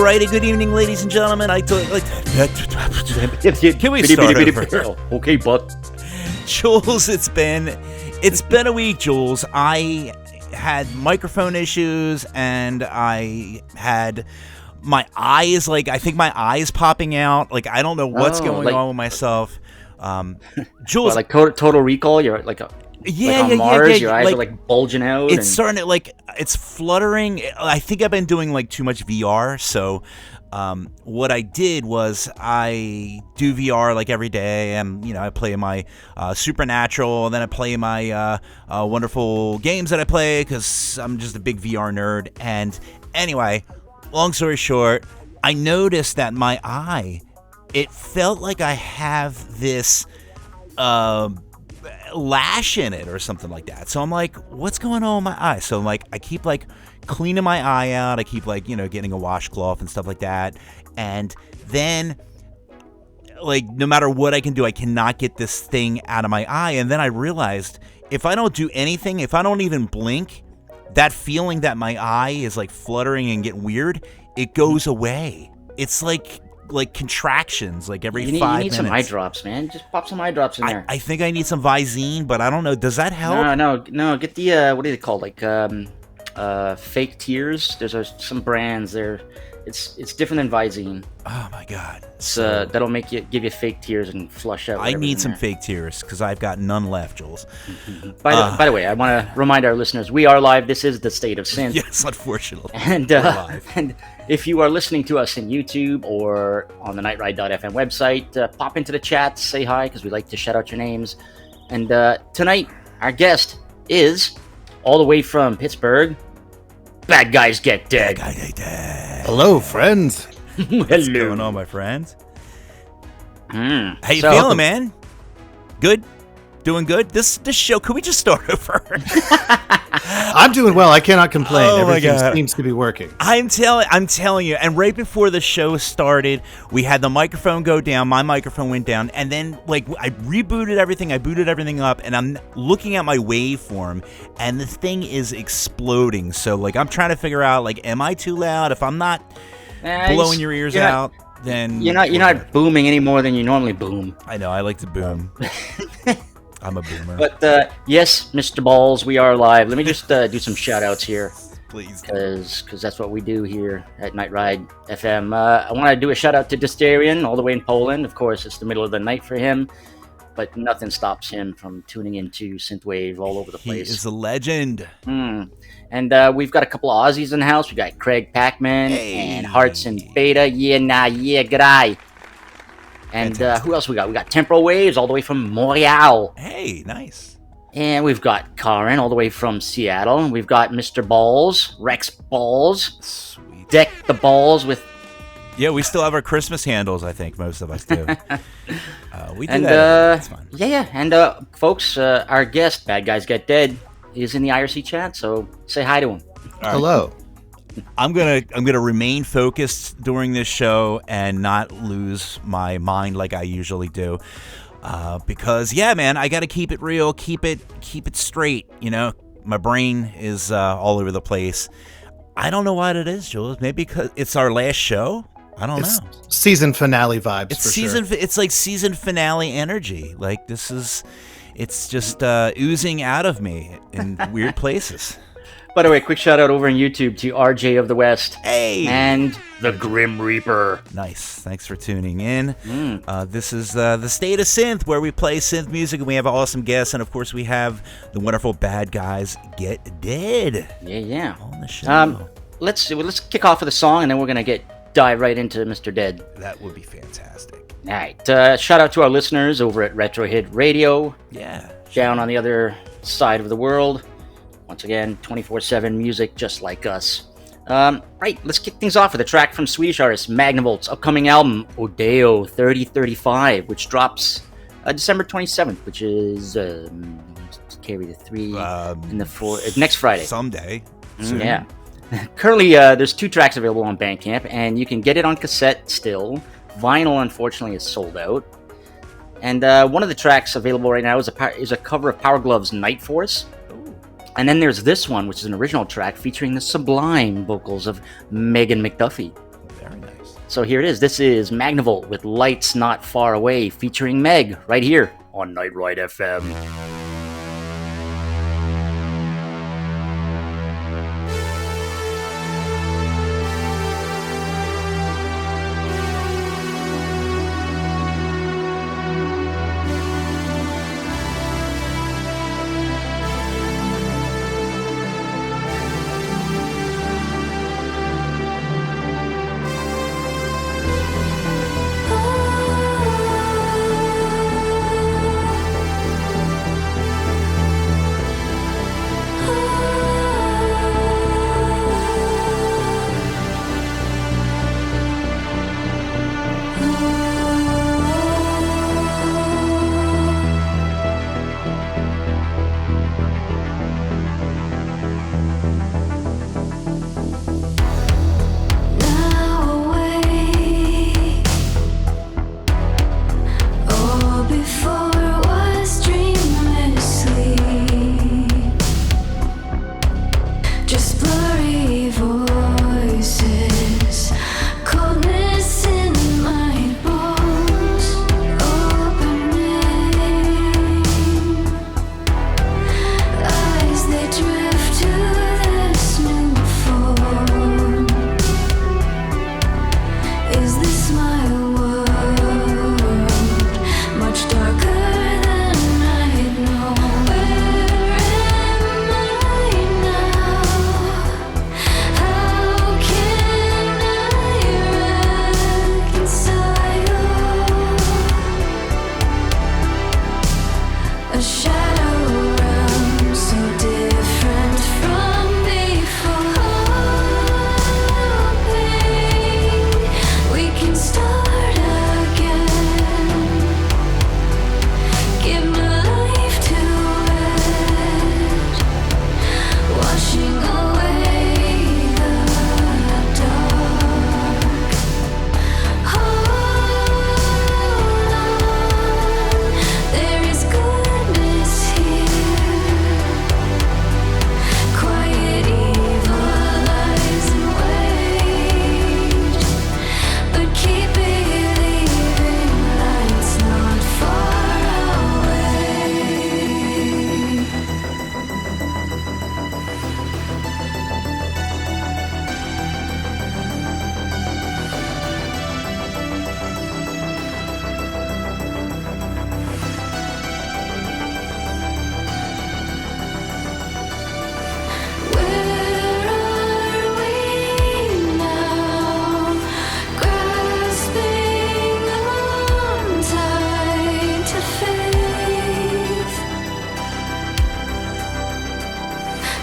Alrighty, good evening, ladies and gentlemen. Can we start over? Okay, Buck. Jules, it's been a week, Jules. I had microphone issues, and I had my eyes, I think my eyes popping out. I don't know what's going on with myself. Jules, well, Total Recall. You're on Mars. Your eyes are bulging out. It's starting to it's fluttering. I think I've been doing too much VR. So, what I did was I do VR every day, and I play my Supernatural, and then I play my wonderful games that I play because I'm just a big VR nerd. And anyway, long story short, I noticed that my eye, it felt like I have this lash in it or something like that. So I'm like, what's going on with my eye? So I keep cleaning my eye out. I keep getting a washcloth and stuff like that. And then no matter what I can do, I cannot get this thing out of my eye. And then I realized if I don't do anything, if I don't even blink, that feeling that my eye is fluttering and get weird, it goes away. It's like contractions every 5 minutes. You need some eye drops, man. Just pop some eye drops in there. I think I need some Visine, but I don't know. Does that help? No. Get the what do they call fake tears? There's some brands there. It's different than Visine. Oh my god. So that'll give you fake tears and flush out. I need some fake tears because I've got none left, Jules. By the way, I want to remind our listeners we are live. This is the State of Synth. Yes, unfortunately. And we're live. And if you are listening to us in YouTube or on the nightride.fm website, pop into the chat, say hi because we like to shout out your names. And tonight, our guest is all the way from Pittsburgh. Bad Guys Get Dead. Bad Guys Get Dead. Hello, friends. What's going on, my friends? How you feeling, man? Good? Doing good? This show, could we just start over? I'm doing well. I cannot complain. Oh my Everything God. seems to be working. I'm telling you. And right before the show started, we had the microphone go down. My microphone went down, and then I rebooted everything. I booted everything up, and I'm looking at my waveform, and the thing is exploding. So I'm trying to figure out am I too loud? If I'm not blowing your ears out, then you're not booming any more than you normally boom. I know. I like to boom. I'm a boomer. But yes, Mr. Balls, we are live. Let me just do some shout outs here. Please. Because that's what we do here at Night Ride FM. I want to do a shout out to Dysterian, all the way in Poland. Of course, it's the middle of the night for him, but nothing stops him from tuning into synthwave all over the place. He is a legend. And we've got a couple of Aussies in the house. We got Craig Packman and Hearts and Beta. G'day. And who else we got? We got Temporal Waves all the way from Montreal. Hey, nice. And we've got Karen all the way from Seattle. And we've got Mr. Balls, Rex Balls. Sweet. Deck the balls with... Yeah, we still have our Christmas handles, I think most of us do. We do and, that. That's fun. Yeah. And folks, our guest, Bad Guys Get Dead, is in the IRC chat, so say hi to him. Right. Hello. I'm gonna remain focused during this show and not lose my mind like I usually do, because man, I got to keep it real, keep it straight. My brain is all over the place. I don't know what it is, Jules. Maybe because it's our last show. I don't know. Season finale vibes. It's for season. Sure. It's like season finale energy. It's just oozing out of me in weird places. By the way, quick shout out over on YouTube to RJ of the West. Hey! And the Grim Reaper. Nice. Thanks for tuning in. This is the State of Synth, where we play synth music and we have awesome guests. And of course, we have the wonderful Bad Guys Get Dead. Yeah. On the show. Let's kick off with a song and then we're going to dive right into Mr. Dead. That would be fantastic. All right. Shout out to our listeners over at Retro Hit Radio. Yeah. Down on the other side of the world. Once again, 24/7 music just like us. Right, let's kick things off with a track from Swedish artist Magnavolt upcoming album, Odeo 3035, which drops December 27th, which is carry the 3 and the 4 next Friday. Someday. Soon. Yeah. Currently, there's 2 tracks available on Bandcamp, and you can get it on cassette still. Vinyl, unfortunately, is sold out. And one of the tracks available right now is a cover of Power Glove's Night Force. And then there's this one, which is an original track featuring the sublime vocals of Megan McDuffie. Very nice. So here it is. This is Magnavolt with Lights Not Far Away, featuring Meg, right here on Night Ride FM.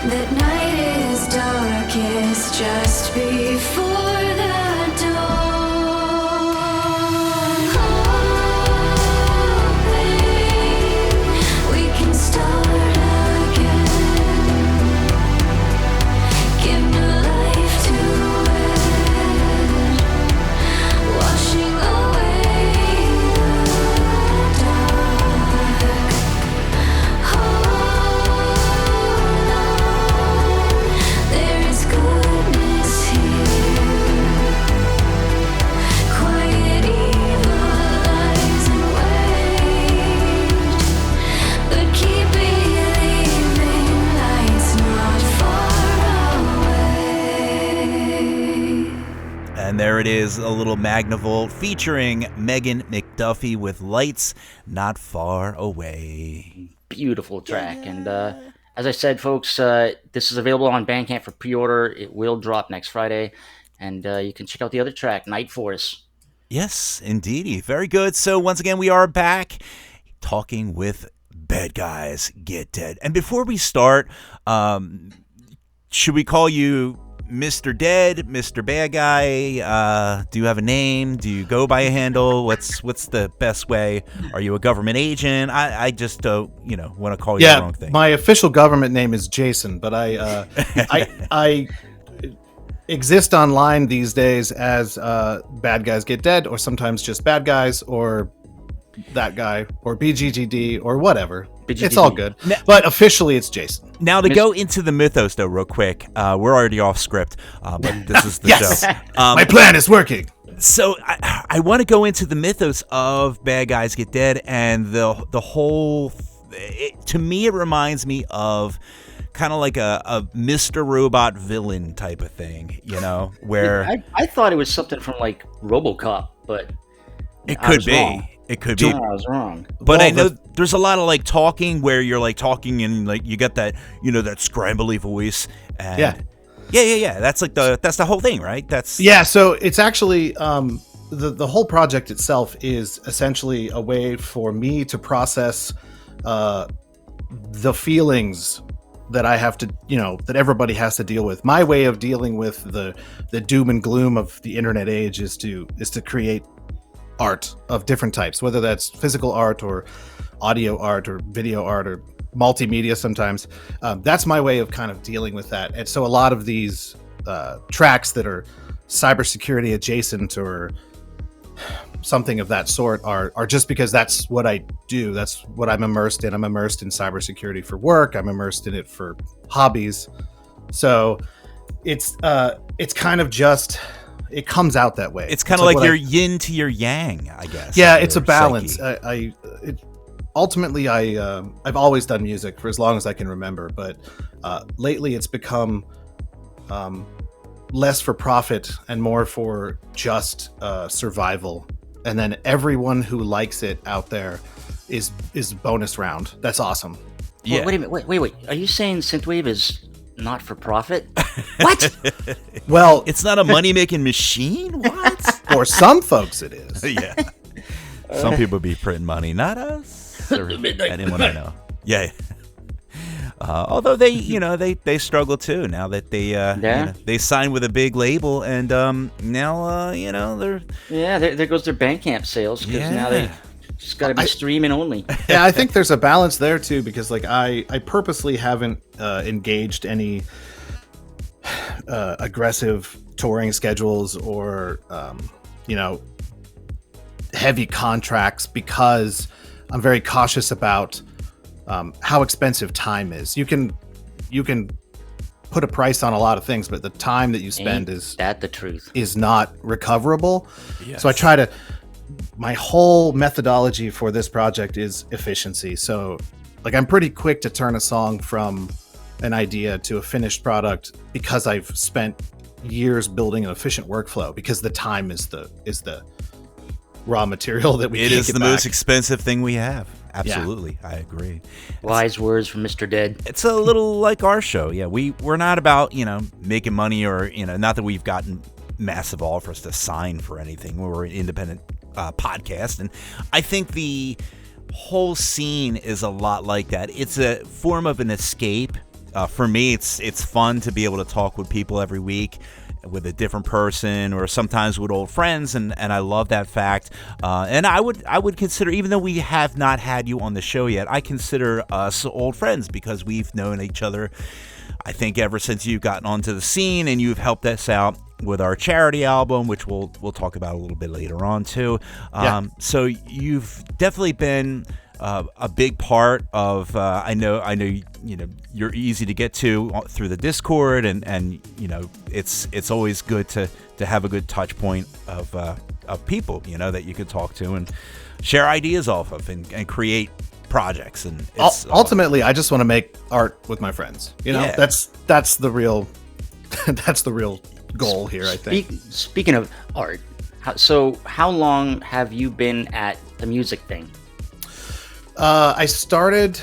That night is darkest just before the dawn. Hoping we can start again. Give new life to it, washing away the dark. There is goodness here. Quiet evil lies in wait, but keep believing light's not far away. And there it is, a little Magnavolt featuring Megan McDuffie with Lights Not Far Away. Beautiful track. And as I said, folks, this is available on Bandcamp for pre-order. It will drop next Friday. And you can check out the other track, Night Force. Yes, indeedy. Very good. So once again, we are back talking with Bad Guys Get Dead. And before we start, should we call you Mr. Dead, Mr. Bad Guy? Do you have a name? Do you go by a handle? What's the best way? Are you a government agent? I just don't, want to call you the wrong thing. My official government name is Jason, but I exist online these days as Bad Guys Get Dead, or sometimes just Bad Guys, or that guy, or BGGD, or whatever. It's all good. But officially, it's Jason. Now to go into the mythos, though, real quick. We're already off script, but this is the Yes, show. my plan is working. So I want to go into the mythos of Bad Guys Get Dead and the whole. To me, it reminds me of kind of like a Mr. Robot villain type of thing, you know, where I thought it was something from like RoboCop, but it I could was be. wrong. It could be. No, I was wrong. But Well, I know there's a lot of like talking where you're like talking and like you got that, you know, that scrambly voice. And yeah. That's like that's the whole thing, right? That's Yeah, so it's actually the whole project itself is essentially a way for me to process the feelings that I have to, you know, that everybody has to deal with. My way of dealing with the doom and gloom of the internet age is to create art of different types, whether that's physical art or audio art or video art or multimedia sometimes. That's my way of kind of dealing with that. And so a lot of these tracks that are cybersecurity adjacent or something of that sort are just because that's what I do. That's what I'm immersed in. I'm immersed in cybersecurity for work. I'm immersed in it for hobbies. So it's kind of just, it comes out that way. It's kind of like your yin to your yang, I guess. Yeah, it's a Your balance. psyche. Ultimately, I've always done music for as long as I can remember, but lately it's become less for profit and more for just survival. And then everyone who likes it out there is bonus round. That's awesome. Yeah. Wait a minute. Wait. Are you saying synthwave is not for profit? What? Well, It's not a money making machine. What? for some folks it is. Yeah. Some people be printing money, not us. Or anyone I know. Yeah. Although they, you know, they struggle too now that they, you know, they signed with a big label and now, you know, they're. Yeah, there goes their Bandcamp sales because now they just got to be streaming only. Yeah, I think there's a balance there too, because like I purposely haven't engaged any aggressive touring schedules or you know, heavy contracts, because I'm very cautious about how expensive time is. You can put a price on a lot of things, but the time that you spend Ain't that the truth? is not recoverable. Yes. So I try to, my whole methodology for this project is efficiency. So like I'm pretty quick to turn a song from an idea to a finished product because I've spent years building an efficient workflow, because the time is the raw material that we It can't is get the back. most expensive thing we have. Absolutely. I agree. Wise words from Mr. Dead. It's a little like our show. Yeah, we're not about, you know, making money or, you know, not that we've gotten massive offers to sign for anything. We're an independent podcast, and I think the whole scene is a lot like that. It's a form of an escape. For me, it's fun to be able to talk with people every week, with a different person or sometimes with old friends, and I love that fact. And I would consider, even though we have not had you on the show yet, I consider us old friends because we've known each other, I think, ever since you've gotten onto the scene, and you've helped us out with our charity album, which we'll talk about a little bit later on too. So you've definitely been a big part of. I know. You know, you're easy to get to through the Discord, and you know, it's always good to have a good touch point of people, you know, that you could talk to and share ideas off of and create projects. And it's, ultimately, I just want to make art with my friends. You know, Yeah. that's the real that's the real goal here, I think. Speaking of art, how long have you been at the music thing? I started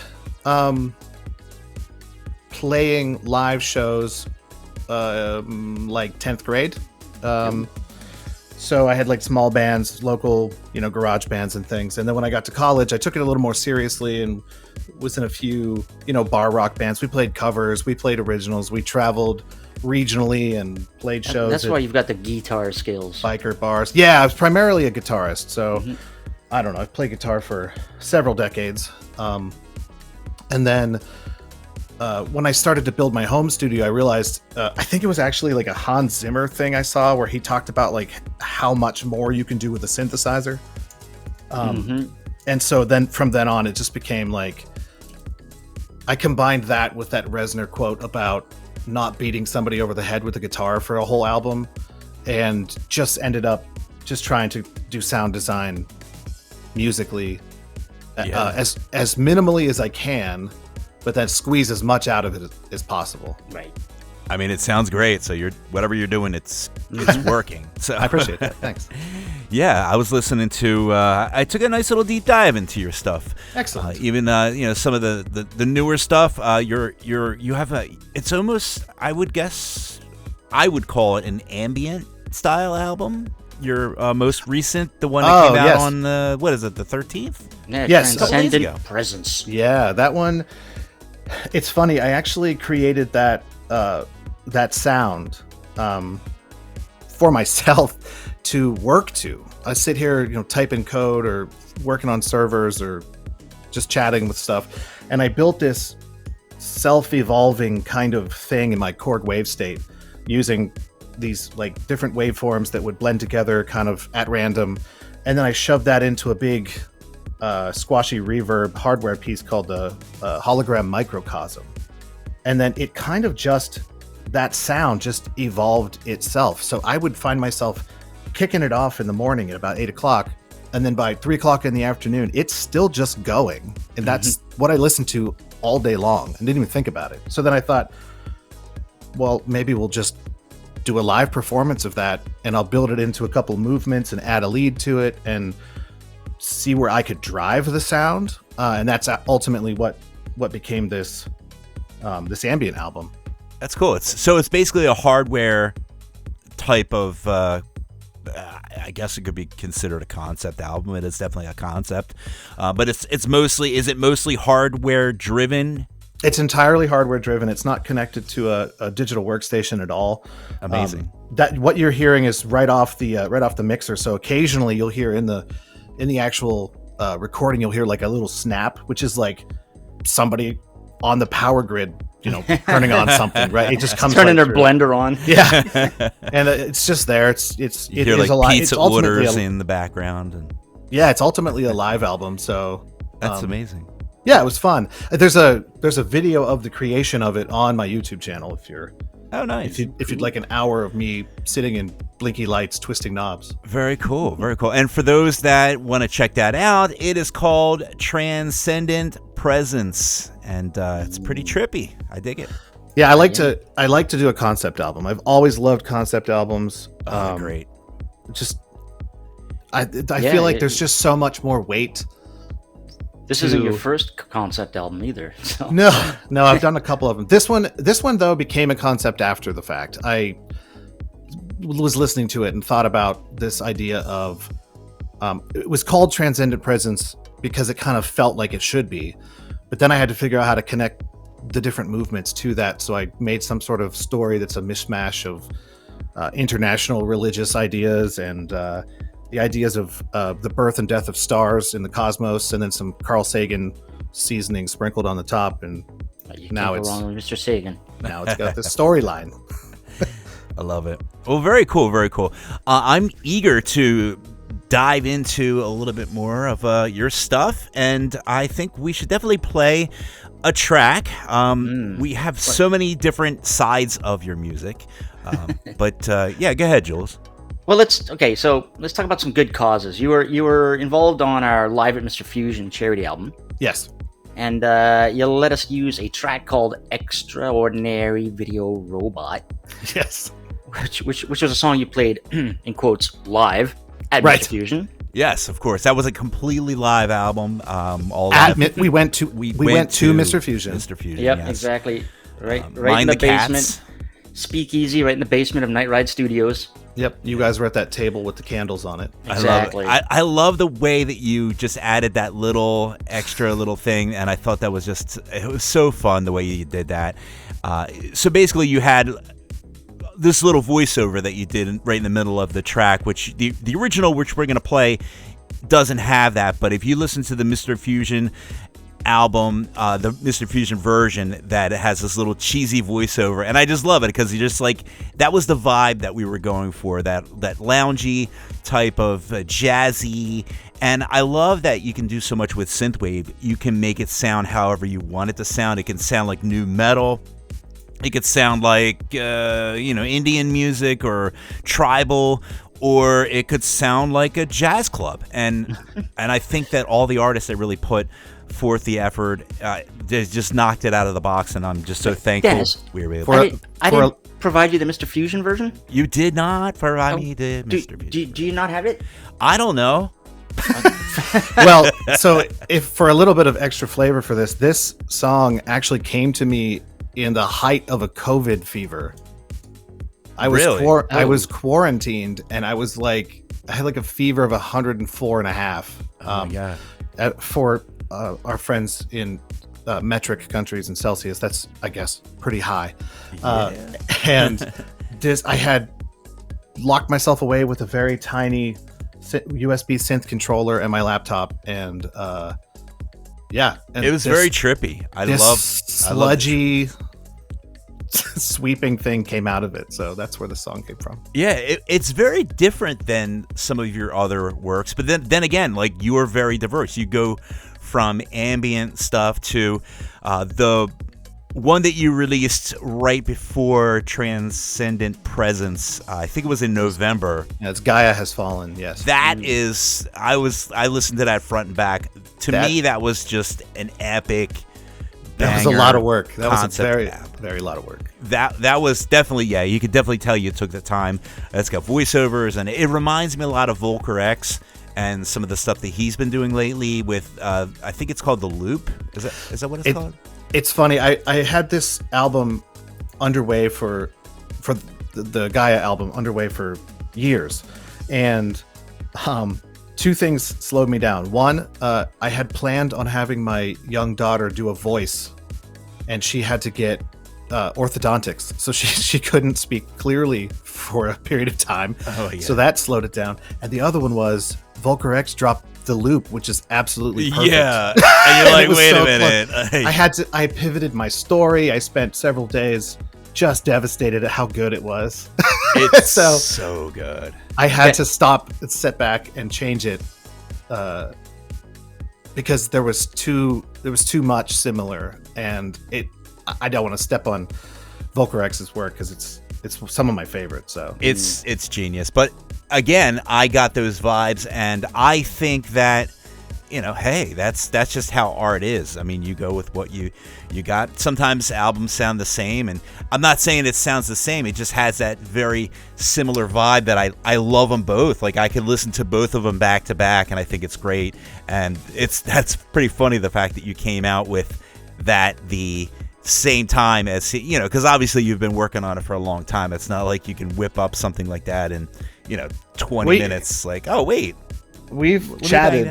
playing live shows like 10th grade. So I had like small bands, local, you know, garage bands and things. And then when I got to college, I took it a little more seriously and was in a few, you know, bar rock bands. We played covers, we played originals, we traveled regionally and played shows. That's at why you've got the guitar skills. biker bars. Yeah, I was primarily a guitarist. So I don't know, I've played guitar for several decades. And then when I started to build my home studio, I realized, I think it was actually like a Hans Zimmer thing I saw where he talked about like how much more you can do with a synthesizer. And so then from then on, it just became like I combined that with that Reznor quote about not beating somebody over the head with a guitar for a whole album, and just ended up just trying to do sound design musically as minimally as I can, but then squeeze as much out of it as possible. Right. I mean, it sounds great. So whatever you're doing, it's working. So I appreciate that. Thanks. Yeah, I was listening to. I took a nice little deep dive into your stuff. Excellent. Even some of the newer stuff. You have a. It's almost, I would call it an ambient style album. Your most recent, the one that came out on what is it, the 13th? Yeah, Yes, Transcendent Presence. Yeah, that one. It's funny. I actually created that sound for myself to work to. I sit here, typing code or working on servers or just chatting with stuff, and I built this self-evolving kind of thing in my Korg wave state using these like different waveforms that would blend together kind of at random, and then I shoved that into a big squashy reverb hardware piece called the hologram microcosm, and then it kind of that sound just evolved itself. So I would find myself kicking it off in the morning at about 8 o'clock, and then by 3 o'clock in the afternoon it's still just going, and that's what I listened to all day long and didn't even think about it. So then I thought, well, maybe we'll just do a live performance of that, and I'll build it into a couple movements and add a lead to it and see where I could drive the sound, and that's ultimately what became this ambient album. That's cool. It's basically a hardware type of. I guess it could be considered a concept album. It is definitely a concept, but it's mostly. Is it mostly hardware driven? It's entirely hardware driven. It's not connected to a digital workstation at all. Amazing. That what you're hearing is right off the mixer. So occasionally you'll hear in the actual recording, you'll hear like a little snap, which is like somebody on the power grid, turning on something, right? It just comes turning right their through. blender on. Yeah, and it's just there. It You is hear like a lot. pizza orders in the background, and yeah, it's ultimately a live album. So that's amazing. Yeah, it was fun. There's a video of the creation of it on my YouTube channel. Oh, nice. If you'd like an hour of me sitting in blinky lights, twisting knobs. Very cool. Very cool. And for those that want to check that out, it is called Transcendent Presence, and it's pretty trippy. I dig it. Yeah, I like to do a concept album. I've always loved concept albums. Great. I feel like there's just so much more weight. This isn't your first concept album either. So. No, I've done a couple of them. This one though became a concept after the fact. I was listening to it and thought about this idea of it was called Transcendent Presence because it kind of felt like it should be, but then I had to figure out how to connect the different movements to that. So I made some sort of story that's a mishmash of international religious ideas and the ideas of the birth and death of stars in the cosmos, and then some Carl Sagan seasoning sprinkled on the top, and You now can't go wrong with Mr. Sagan. now it's got this storyline. I love it. Well, very cool. Very cool. I'm eager to dive into a little bit more of your stuff, and I think we should definitely play a track. We have so many different sides of your music, but yeah, go ahead, Jules. Well, let's talk about some good causes. You were involved on our Live at Mr. Fusion charity album, Yes. and you let us use a track called "Extraordinary Video Robot," Yes. which was a song you played in quotes live at Right. Mr. Fusion. Yes, of course. That was a completely live album. We went to Mr. Fusion. Mr. Fusion. Yep, yes. exactly. Right in Mind the the Cats. basement. Speakeasy, right in the basement of Night Ride Studios. Yep. You guys were at that table with the candles on it. Exactly. I love the way that you just added that little extra little thing, and I thought that was it was so fun the way you did that. So basically, you had this little voiceover that you did right in the middle of the track, which the original, which we're going to play, doesn't have that. But if you listen to the Mr. Fusion album, the Mr. Fusion version, that it has this little cheesy voiceover, and I just love it because you just like, that was the vibe that we were going for, that loungy type of jazzy And I love that you can do so much with synthwave. You can make it sound however you want it to sound. It can sound like new metal. It could sound like Indian music or tribal, or it could sound like a jazz club. And I think that all the artists that really put forth the effort, they just knocked it out of the box, and I'm just so thankful Dennis, we were able. I didn't provide you the Mr. Fusion version. You did not provide me the Mr. Fusion. Do you not have it? I don't know. Well, so if for a little bit of extra flavor for this song actually came to me in the height of a COVID fever. I was quarantined, and I was like, I had like a fever of 104.5. Oh my God. For our friends in metric countries in Celsius, that's, I guess, pretty high. And I had locked myself away with a very tiny USB synth controller and my laptop, and and it was very trippy. I love sludgy sweeping thing came out of it, so that's where the song came from. Yeah, it's very different than some of your other works, but then again, like, you are very diverse. You go from ambient stuff to the one that you released right before Transcendent Presence. I think it was in November. Yeah, it's Gaia Has Fallen. Yes, that is. I listened to that front and back. To me, that was just an epic. That was a lot of work. That was a very, app. very lot of work. That was definitely, yeah, you could definitely tell you took the time. It's got voiceovers, and it reminds me a lot of Volker X and some of the stuff that he's been doing lately with, I think it's called The Loop. Is that what it's called? It's funny. I had this album underway for the Gaia album underway for years, and two things slowed me down. One, I had planned on having my young daughter do a voice, and she had to get orthodontics, so she couldn't speak clearly for a period of time. Oh, yeah. So that slowed it down. And the other one was Volker X dropped The Loop, which is absolutely perfect. Yeah, and you're like, was wait so a minute. I pivoted my story. I spent several days just devastated at how good it was. It's so good. I had to stop, sit back, and change it because there was too much similar, and I don't want to step on Volker X's work because it's some of my favorites. So it's genius. But again, I got those vibes, and I think that, hey, that's just how art is. I mean, you go with what you got. Sometimes albums sound the same, and I'm not saying it sounds the same. It just has that very similar vibe that I love them both. Like, I could listen to both of them back to back, and I think it's great. And that's pretty funny, the fact that you came out with that the same time as, because obviously you've been working on it for a long time. It's not like you can whip up something like that in 20 minutes. Like, oh wait, we've chatted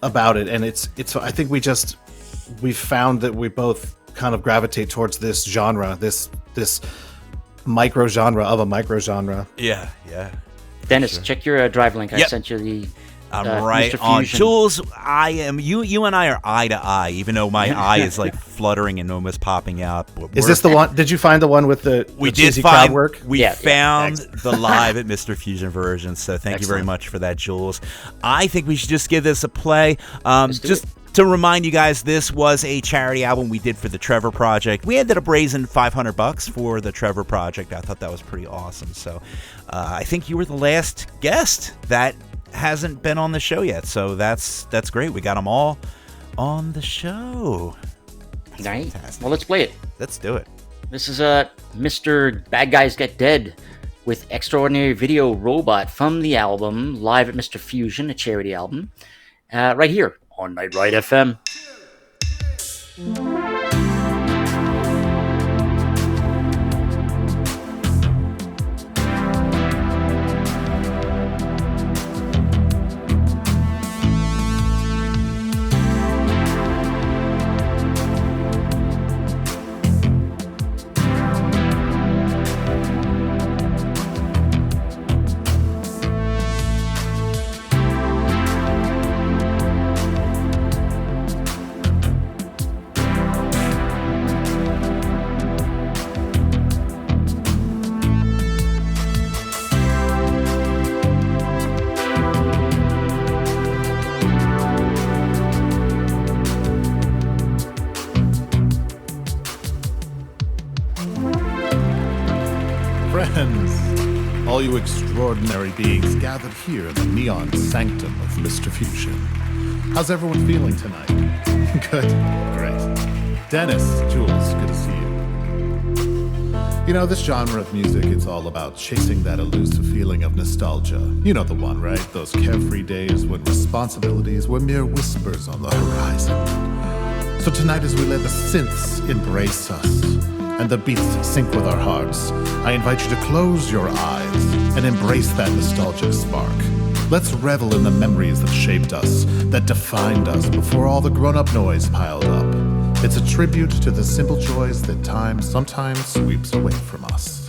about it, and it's I think we found that we both kind of gravitate towards this genre, this micro genre of a micro genre. Yeah. Dennis, check your drive link. I sent you the. I'm right Mr. on. Fusion. Jules, I am. You and I are eye to eye, even though my eye is like fluttering and almost popping out. Is this the one? Did you find the one with the cheesy crowd work? We found the live at Mr. Fusion version. So thank you very much for that, Jules. I think we should just give this a play. Just to remind you guys, this was a charity album we did for the Trevor Project. We ended up raising $500 for the Trevor Project. I thought that was pretty awesome. So I think you were the last guest that hasn't been on the show yet, so that's great. We got them all on the show. Right. Well, let's play it. Let's do it. This is Mr. Bad Guys Get Dead with Extraordinary Video Robot from the album Live at Mr. Fusion, a charity album, right here on Night Ride FM. friends, all you extraordinary beings gathered here in the neon sanctum of Mr. Fusion. How's everyone feeling tonight? Good, great. Dennis, Jules, good to see you. You know, this genre of music, it's all about chasing that elusive feeling of nostalgia. You know the one, right? Those carefree days when responsibilities were mere whispers on the horizon. So tonight, as we let the synths embrace us and the beats sync with our hearts, I invite you to close your eyes and embrace that nostalgic spark. Let's revel in the memories that shaped us, that defined us before all the grown-up noise piled up. It's a tribute to the simple joys that time sometimes sweeps away from us.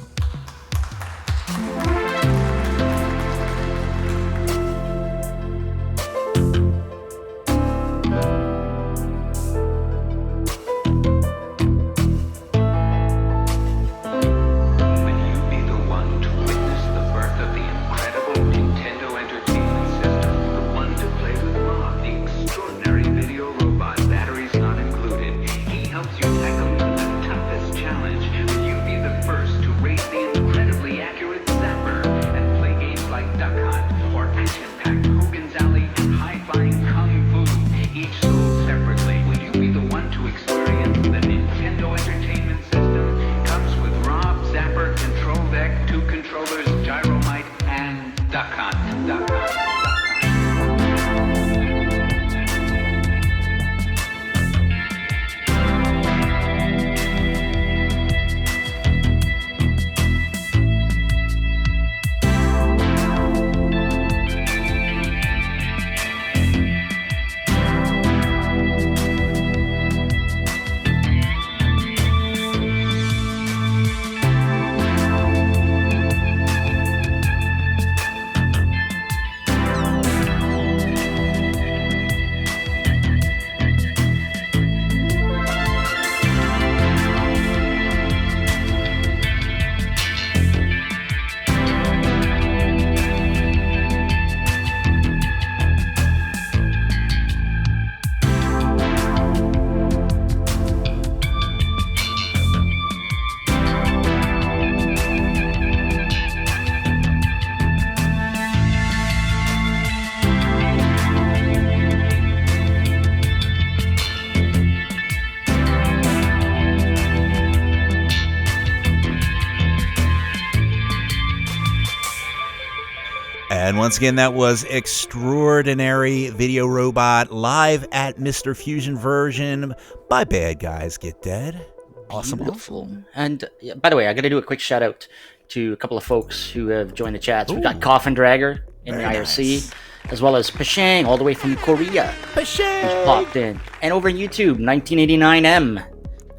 And once again, that was Extraordinary Video Robot live at Mr. Fusion version by Bad Guys Get Dead. Awesome. Beautiful. And by the way, I got to do a quick shout out to a couple of folks who have joined the chats. We've got Coffin Dragger in the IRC, nice. as well as Pashang all the way from Korea. Pashang! Who's popped in. And over YouTube, 1989M.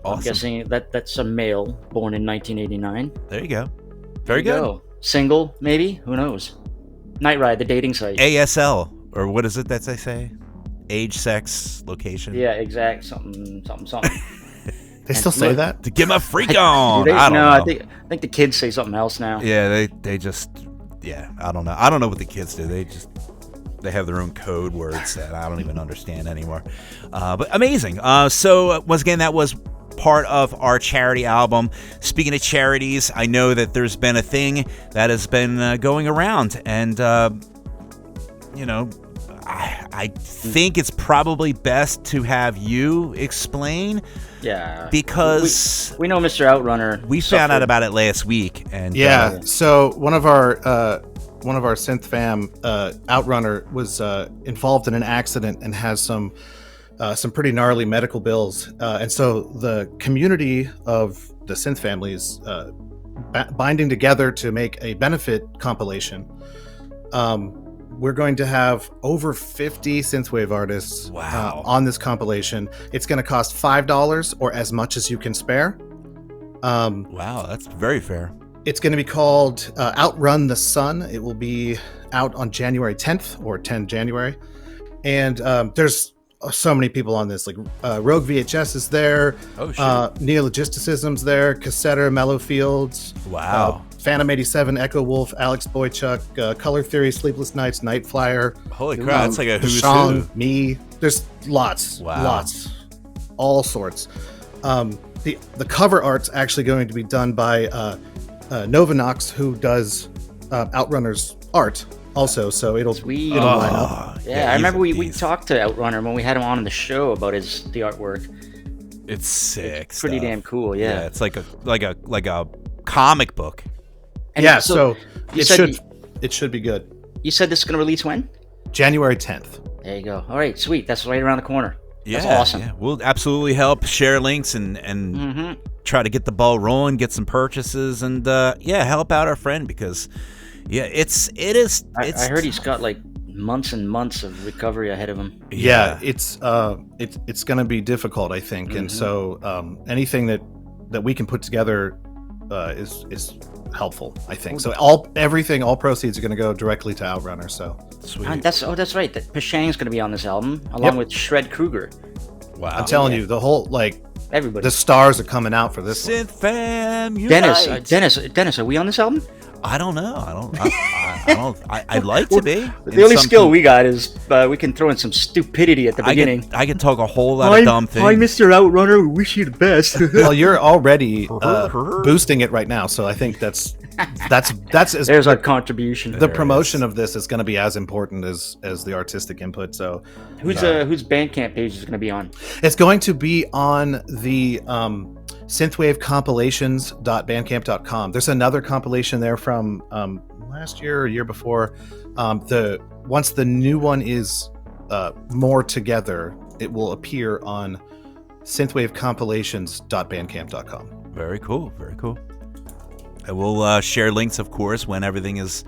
Awesome. I'm guessing that's a male born in 1989. There you go. Very There you good. go. Single, maybe? Who knows? Night Ride, the dating site. ASL, or what is it that they say? Age, sex, location. Yeah, exact. Something. They still say that? To get my freak on. Do they? I don't No, know. I think the kids say something else now. Yeah, they just, yeah, I don't know. I don't know what the kids do. They have their own code words that I don't even understand anymore. But amazing. So once again, that was part of our charity album. Speaking of charities, I know that there's been a thing that has been going around, and you know, I think it's probably best to have you explain. Yeah, because we know Mr. Outrunner. We found out about it last week, and yeah. So one of our synth fam, Outrunner, was involved in an accident and has some pretty gnarly medical bills, and so the community of the synth family is binding together to make a benefit compilation. We're going to have over 50 synthwave artists on this compilation. It's going to cost $5 or as much as you can spare. Wow, that's very fair. It's going to be called Outrun the Sun. It will be out on January 10th or 10 January. And there's so many people on this. Like Rogue VHS is there. Oh, shit. Neologisticism's there. Cassetter, Mellow Fields. Wow. Phantom 87, Echo Wolf, Alex Boychuk, Color Theory, Sleepless Nights, Night Flyer. Holy crap, it's like a who's Sean, who. me. There's lots. Wow. Lots. All sorts. The cover art's actually going to be done by Novanox, who does Outrunners art also, so it'll Sweet. line up. Yeah, I he's remember a we beast. talked to Outrunner when we had him on the show about the artwork. It's sick. Pretty stuff. damn cool, yeah. It's like a comic book. And Yeah, so you it said should be good. you said this is gonna release when? January 10th. There you go. All right, sweet. That's right around the corner. Yeah, That's awesome. Yeah. We'll absolutely help share links and Mm-hmm. try to get the ball rolling, get some purchases, and help out our friend because it is. I heard he's got like months and months of recovery ahead of him. Yeah, it's going to be difficult, I think, and so anything that we can put together is helpful, I think. So all proceeds are going to go directly to Outrunner. So Sweet. That's right. That Pashang's going to be on this album along with Shred Kruger. Wow. I'm telling you, the whole Everybody. the stars are coming out for this one. Synth fam, Dennis, are we on this album? I don't know. I'd like to be. The only skill we got is we can throw in some stupidity at the beginning. I can talk a whole lot of dumb things. Hi, Mr. Outrunner. We wish you the best. Well, you're already boosting it right now, so I think that's There's our contribution. the promotion of this is going to be as important as the artistic input. So Whose Bandcamp page is going to be on? it's going to be on the synthwavecompilations.bandcamp.com. There's another compilation there from last year or year before. Once the new one is more together, it will appear on synthwavecompilations.bandcamp.com. Very cool. Very cool. I will share links, of course, when everything is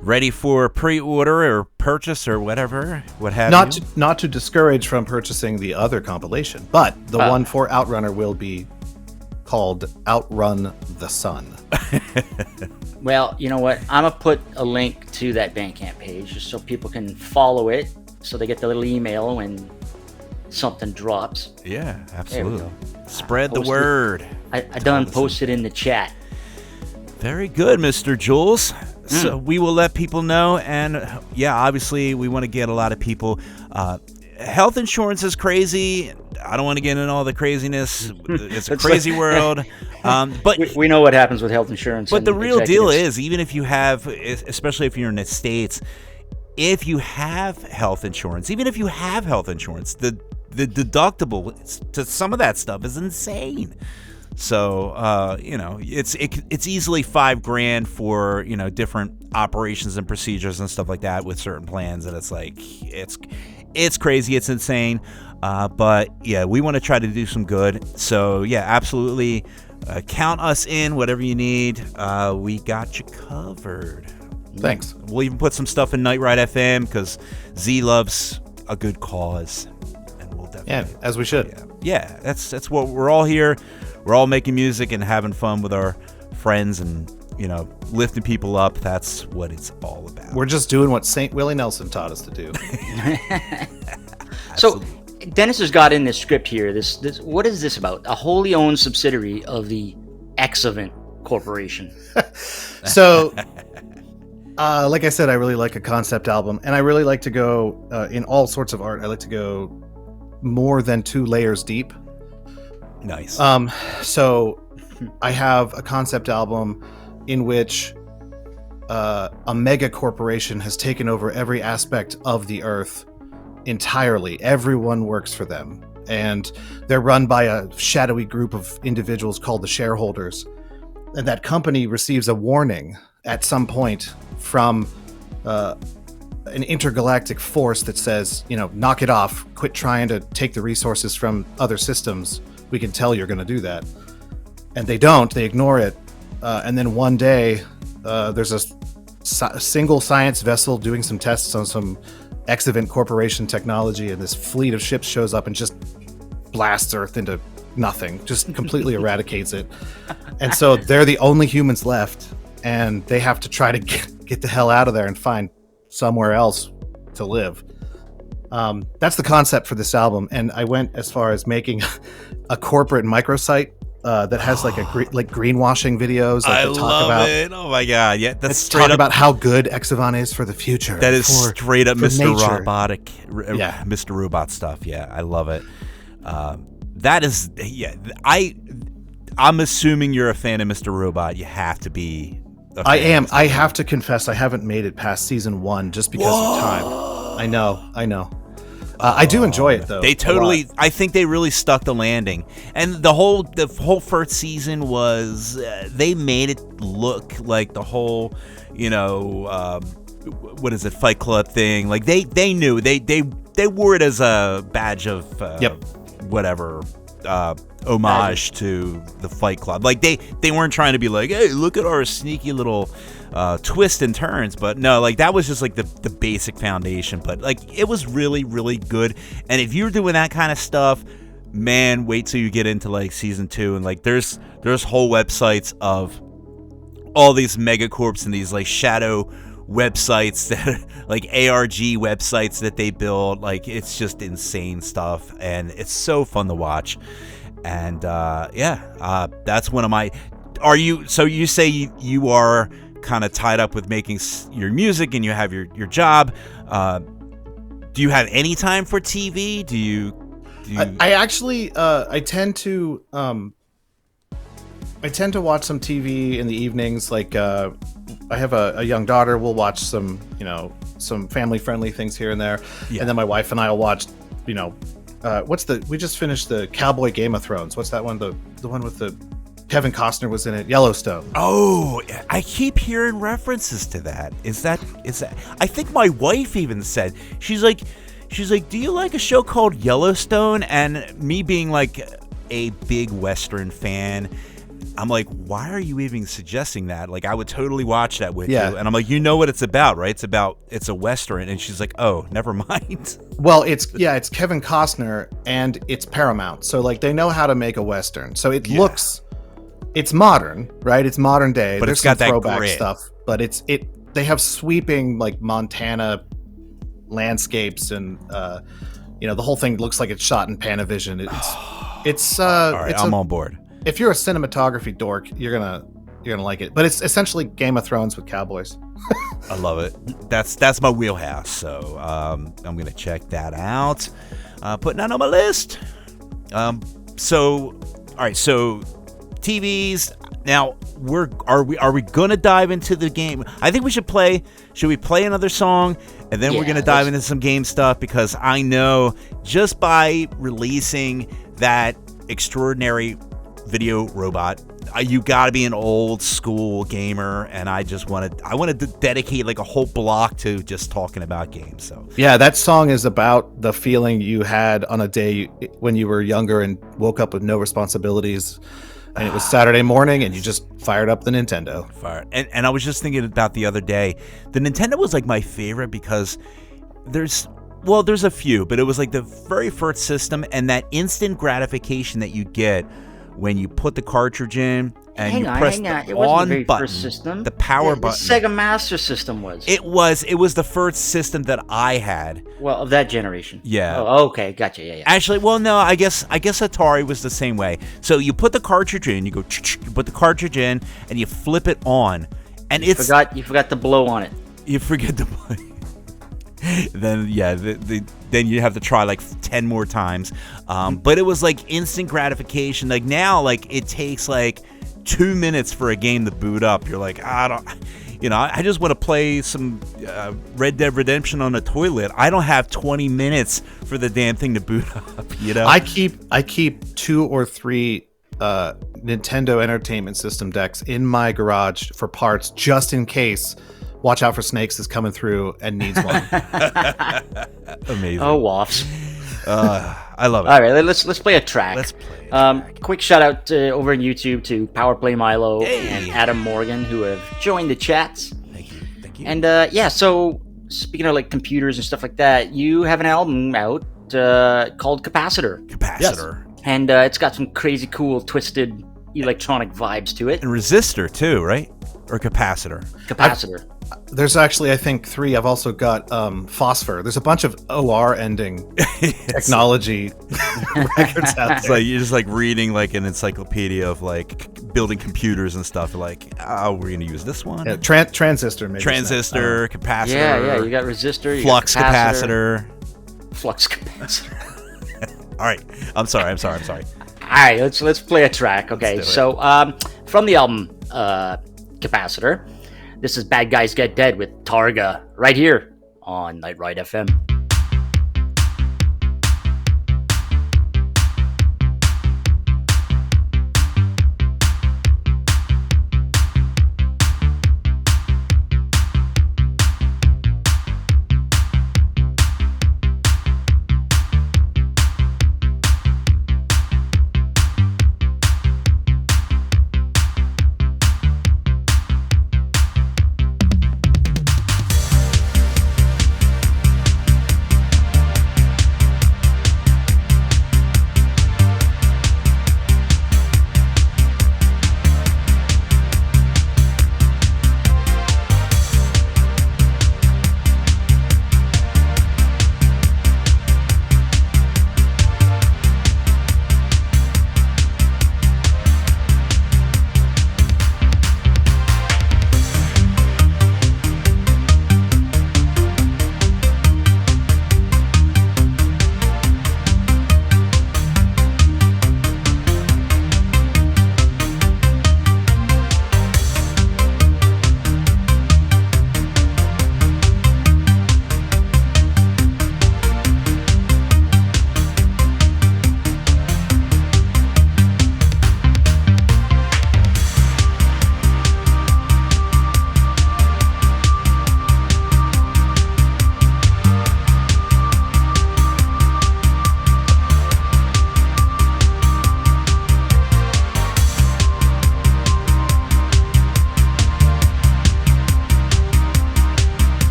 ready for pre-order or purchase or whatever, what have you. Not to discourage from purchasing the other compilation, but the one for Outrunner will be called Outrun the Sun. Well, you know what? I'm going to put a link to that Bandcamp page just so people can follow it so they get the little email when something drops. Yeah, There we absolutely. go. Spread the Posted. word. I done posted in the chat. Very good, Mr. Jules. So we will let people know, and obviously we want to get a lot of people. Health insurance is crazy. I don't want to get into all the craziness. It's a crazy world. But We know what happens with health insurance. But and the real deal executives. is, even if you have, especially if you're in the States, if you have health insurance, the deductible to some of that stuff is insane. So it's easily $5,000 for different operations and procedures and stuff like that with certain plans, and it's like it's crazy, it's insane. But yeah, we want to try to do some good. So yeah, absolutely, count us in. Whatever you need, we got you covered. Thanks. We'll even put some stuff in Night Ride FM because Z loves a good cause, and we'll definitely. Yeah, as we should. Yeah, that's what we're all here. We're all making music and having fun with our friends and, lifting people up. That's what it's all about. We're just doing what St. Willie Nelson taught us to do. So Dennis has got in this script here. This what is this about? A wholly owned subsidiary of the Exavent Corporation. So, like I said, I really like a concept album, and I really like to go in all sorts of art. I like to go more than 2 layers deep. Nice. So I have a concept album in which a mega corporation has taken over every aspect of the earth entirely. Everyone works for them, and they're run by a shadowy group of individuals called the shareholders. And that company receives a warning at some point from an intergalactic force that says, knock it off, quit trying to take the resources from other systems. We can tell you're going to do that. And they don't, they ignore it. And then one day, there's a single science vessel doing some tests on some Exavent Corporation technology, and this fleet of ships shows up and just blasts Earth into nothing, just completely eradicates it. And so they're the only humans left, and they have to try to get the hell out of there and find somewhere else to live. That's the concept for this album, and I went as far as making a corporate microsite that has like greenwashing videos. I that talk love about, it. Oh my god, yeah, that's Let's straight talk up. about how good Exavant is for the future. That is for straight up Mr. nature. Robotic, Yeah. Mr. Robot stuff. Yeah, I love it. That is, yeah. I I'm assuming you're a fan of Mr. Robot. You have to be. I am. I have to confess, I haven't made it past season 1 just because of time. I know. I do enjoy it though. They a totally. lot. I think they really stuck the landing, and the whole first season was they made it look like the whole, what is it, Fight Club thing. Like they knew they wore it as a badge of whatever homage to the Fight Club. Like they weren't trying to be like, hey, look at our sneaky little twists and turns, but no, like that was just like the basic foundation. But like it was really, really good. And if you're doing that kind of stuff, man, wait till you get into like season 2, and like there's whole websites of all these megacorps and these like shadow websites that are like ARG websites that they build. Like it's just insane stuff, and it's so fun to watch. And that's one of my. Are you? So you say you are kind of tied up with making your music, and you have your job. Do you have any time for TV? Do you? I actually I tend to watch some TV in the evenings. Like I have a young daughter. We'll watch some family friendly things here and there, and then my wife and I will watch we just finished the Cowboy Game of Thrones. What's that one? The one with the Kevin Costner was in it. Yellowstone. Oh, I keep hearing references to that. Is that? I think my wife even said she's like, do you like a show called Yellowstone? And me being like a big Western fan, I'm like, why are you even suggesting that? Like, I would totally watch that with you. And I'm like, you know what it's about, right? It's a Western. And she's like, oh, never mind. Well, it's Kevin Costner and it's Paramount. So like they know how to make a Western. So it looks, it's modern, right? It's modern day. But There's it's got some that throwback grit. stuff. But they have sweeping like Montana landscapes, and the whole thing looks like it's shot in Panavision. It's All right, I'm on board. If you're a cinematography dork, you're gonna like it. But it's essentially Game of Thrones with cowboys. I love it. That's my wheelhouse. So I'm gonna check that out. Putting that on my list. So TVs. Now are we gonna dive into the game? I think we should play. Should we play another song, and then we're gonna dive into some game stuff? Because I know just by releasing that extraordinary video robot, you got to be an old school gamer, and I wanted to dedicate like a whole block to just talking about games. So yeah, that song is about the feeling you had on a day when you were younger and woke up with no responsibilities, and it was Saturday morning and you just fired up the Nintendo. And I was just thinking about the other day, the Nintendo was like my favorite because there's a few, but it was like the very first system, and that instant gratification that you get when you put the cartridge in and you press the It wasn't on the very button, first system. the power the button. Sega Master System was. It was the first system that I had. Well, of that generation. Yeah. Oh, okay, gotcha. Yeah. Actually, well, no, I guess Atari was the same way. So you put the cartridge in, you put the cartridge in, and you flip it on, and you forgot to blow on it. You forget to play. Then then you have to try like 10 more times. But it was like instant gratification. Like now, like it takes like 2 minutes for a game to boot up. You're like, I just want to play some Red Dead Redemption on the toilet. I don't have 20 minutes for the damn thing to boot up. I keep 2 or 3 Nintendo Entertainment System decks in my garage for parts, just in case Watch Out for Snakes is coming through and needs one. Amazing. Oh, wafts. I love it. All right, let's play a track. Let's play a track. Quick shout out over on YouTube to Powerplay Milo and Adam Morgan, who have joined the chats. Thank you. And so speaking of like computers and stuff like that, you have an album out called Capacitor. Yes. And it's got some crazy cool twisted electronic vibes to it. And resistor too, right? Or capacitor. There's actually, I think, 3. I've also got phosphor. There's a bunch of OR ending technology records out there. It's like you're just like reading like an encyclopedia of like building computers and stuff. Like, we're gonna use this one. Yeah, transistor, maybe. Transistor, capacitor. Yeah. You got resistor. Flux got capacitor. Flux capacitor. All right. I'm sorry. right, let's play a track. Okay, Let's do it. so from the album Capacitor, this is Bad Guys Get Dead with Targa right here on Night Ride FM.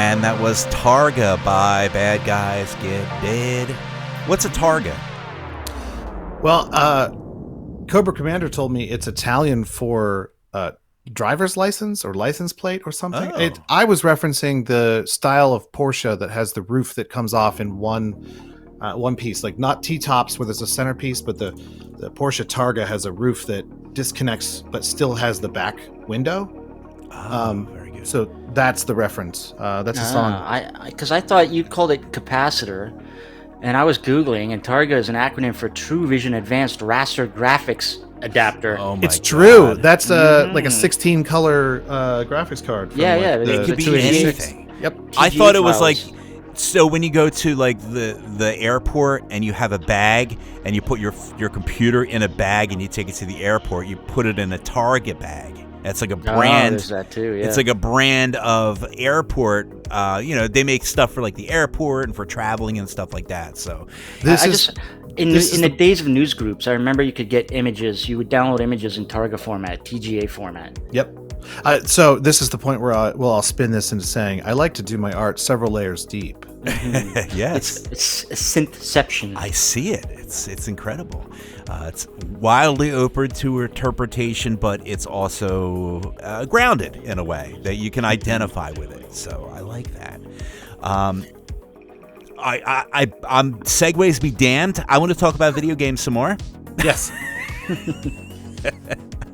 And that was Targa by Bad Guys Get Dead. What's a Targa? Well, Cobra Commander told me it's Italian for driver's license or license plate or something. Oh. I was referencing the style of Porsche that has the roof that comes off in one piece, like not T-tops where there's a centerpiece, but the Porsche Targa has a roof that disconnects but still has the back window. Very good. So that's the reference. That's a song. Because I thought you called it capacitor, and I was Googling, and Targa is an acronym for True Vision Advanced Raster Graphics Adapter. Oh my It's true. God. That's like a 16 color graphics card. From, Yeah, like, yeah, the it could be 286. anything. Yep. I TGA thought it was like, files. so when you go to like the airport and you have a bag and you put your computer in a bag and you take it to the airport, you put it in a Target bag. That's like a brand. there's that too, yeah. It's like a brand of airport. They make stuff for like the airport and for traveling and stuff like that. So This I is just in this is the the- days of news groups, I remember you could get images. You would download images in Targa format, TGA format. Yep. So this is the point where I'll spin this into saying I like to do my art several layers deep. yes. It's a synthception. I see it. It's incredible. It's wildly open to interpretation, but it's also grounded in a way that you can identify with it. So I like that. I'm segues be damned. I want to talk about video games some more. Yes.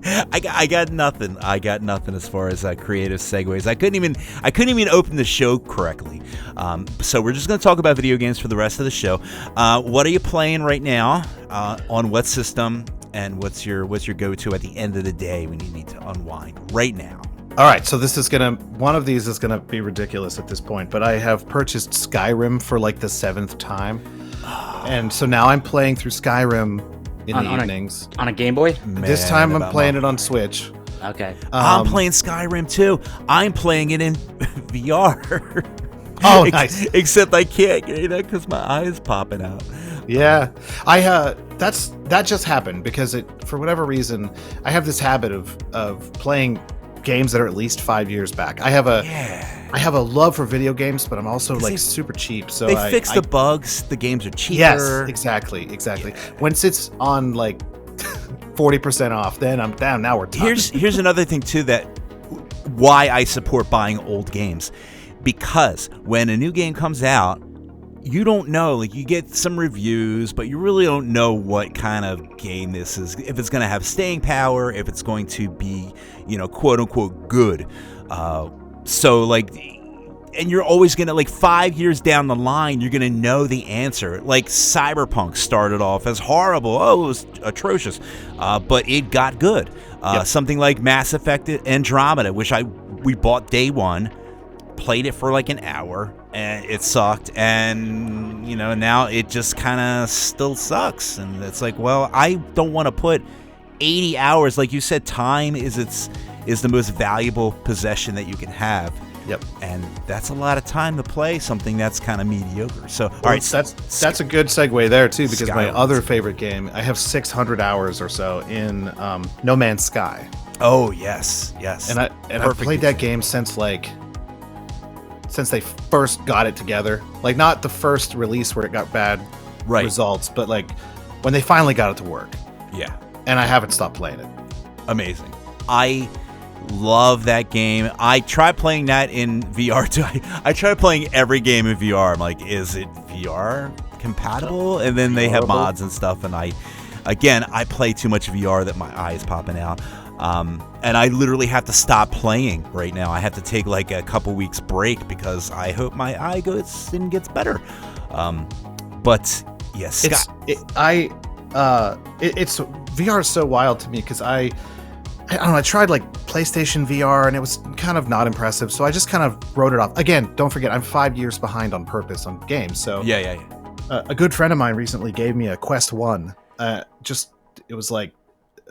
I got nothing. I got nothing as far as creative segues. I couldn't even open the show correctly. So we're just going to talk about video games for the rest of the show. What are you playing right now? On what system? And what's your go-to at the end of the day when you need to unwind right now? All right, so one of these is gonna be ridiculous at this point, but I have purchased Skyrim for like the 7th time, and so now I'm playing through Skyrim in the evenings. On a Game Boy? This time I'm playing it on Switch. Okay. I'm playing Skyrim too. I'm playing it in VR. Oh, nice. Except I can't, because my eye is popping out. Yeah, that just happened because for whatever reason I have this habit of playing games that are at least 5 years back. I have a love for video games, but I'm also like super cheap. So they fix the bugs. The games are cheaper. Yes, exactly. Yeah. Once it's on like 40% off, then I'm down. Now we're done. Here's another thing too why I support buying old games, because when a new game comes out, you don't know, like you get some reviews, but you really don't know what kind of game this is, if it's going to have staying power, if it's going to be, quote unquote good. So like, and you're always going to, like 5 years down the line, you're going to know the answer. Like Cyberpunk started off as horrible. Oh, it was atrocious. But it got good. Yep. Something like Mass Effect Andromeda, which we bought day one, played it for like an hour, and it sucked, and now it just kind of still sucks. And it's like, well, I don't want to put 80 hours, like you said. Time is the most valuable possession that you can have. Yep. And that's a lot of time to play something that's kind of mediocre. So all right, that's a good segue there too, because my Skyrim. other favorite game, I have 600 hours or so in No Man's Sky. Oh yes, And I've Perfect played that game since they first got it together. Like not the first release where it got bad results, but like when they finally got it to work. Yeah. And I haven't stopped playing it. Amazing. I love that game. I tried playing that in VR too. I tried playing every game in VR. I'm like, is it VR compatible? And then they have mods and stuff, and I play too much VR that my eye is popping out. And I literally have to stop playing right now. I have to take like a couple weeks break because I hope my eye goes and gets better. But yes, it's VR is so wild to me because I don't know. I tried like PlayStation VR and it was kind of not impressive, so I just kind of wrote it off. Again, don't forget I'm 5 years behind on purpose on games. So yeah. A good friend of mine recently gave me a Quest 1. It was like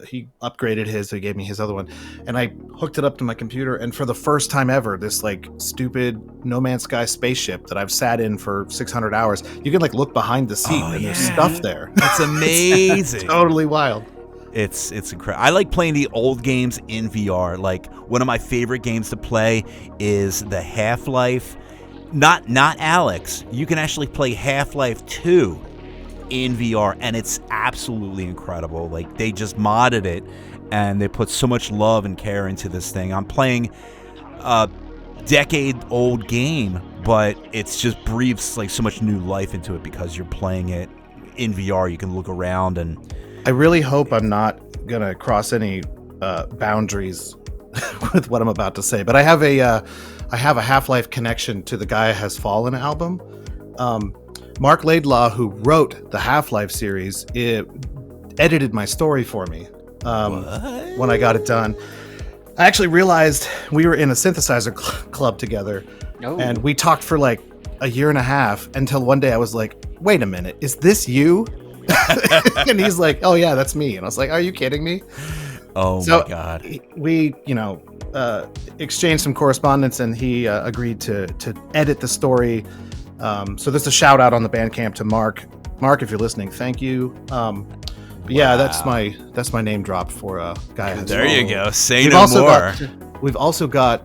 he upgraded his, so he gave me his other one, and I hooked it up to my computer, and for the first time ever, this like stupid No Man's Sky spaceship that I've sat in for 600 hours, you can like look behind the seat and there's stuff there. That's amazing. It's totally wild. It's incredible. I like playing the old games in VR. Like one of my favorite games to play is the Half-Life not Alex. You can actually play Half-Life 2 in VR, and it's absolutely incredible. Like, they just modded it, and they put so much love and care into this thing. I'm playing a decade-old game, but it's just breathes like so much new life into it because you're playing it in VR. You can look around, and I really hope I'm not gonna cross any boundaries with what I'm about to say, but I have a Half-Life connection to the Gaia Has Fallen album. Mark Laidlaw, who wrote the Half-Life series, edited my story for me when I got it done. I actually realized we were in a synthesizer club together, and we talked for like a year and a half until one day I was like, wait a minute, is this you? And he's like, oh yeah, that's me. And I was like, are you kidding me? oh my god. We, exchanged some correspondence, and he agreed to edit the story. So there's a shout out on the Bandcamp to Mark. Mark, if you're listening, thank you. But yeah, that's my name drop for Gaia Has There Fallen. you go. Say no more. We've also got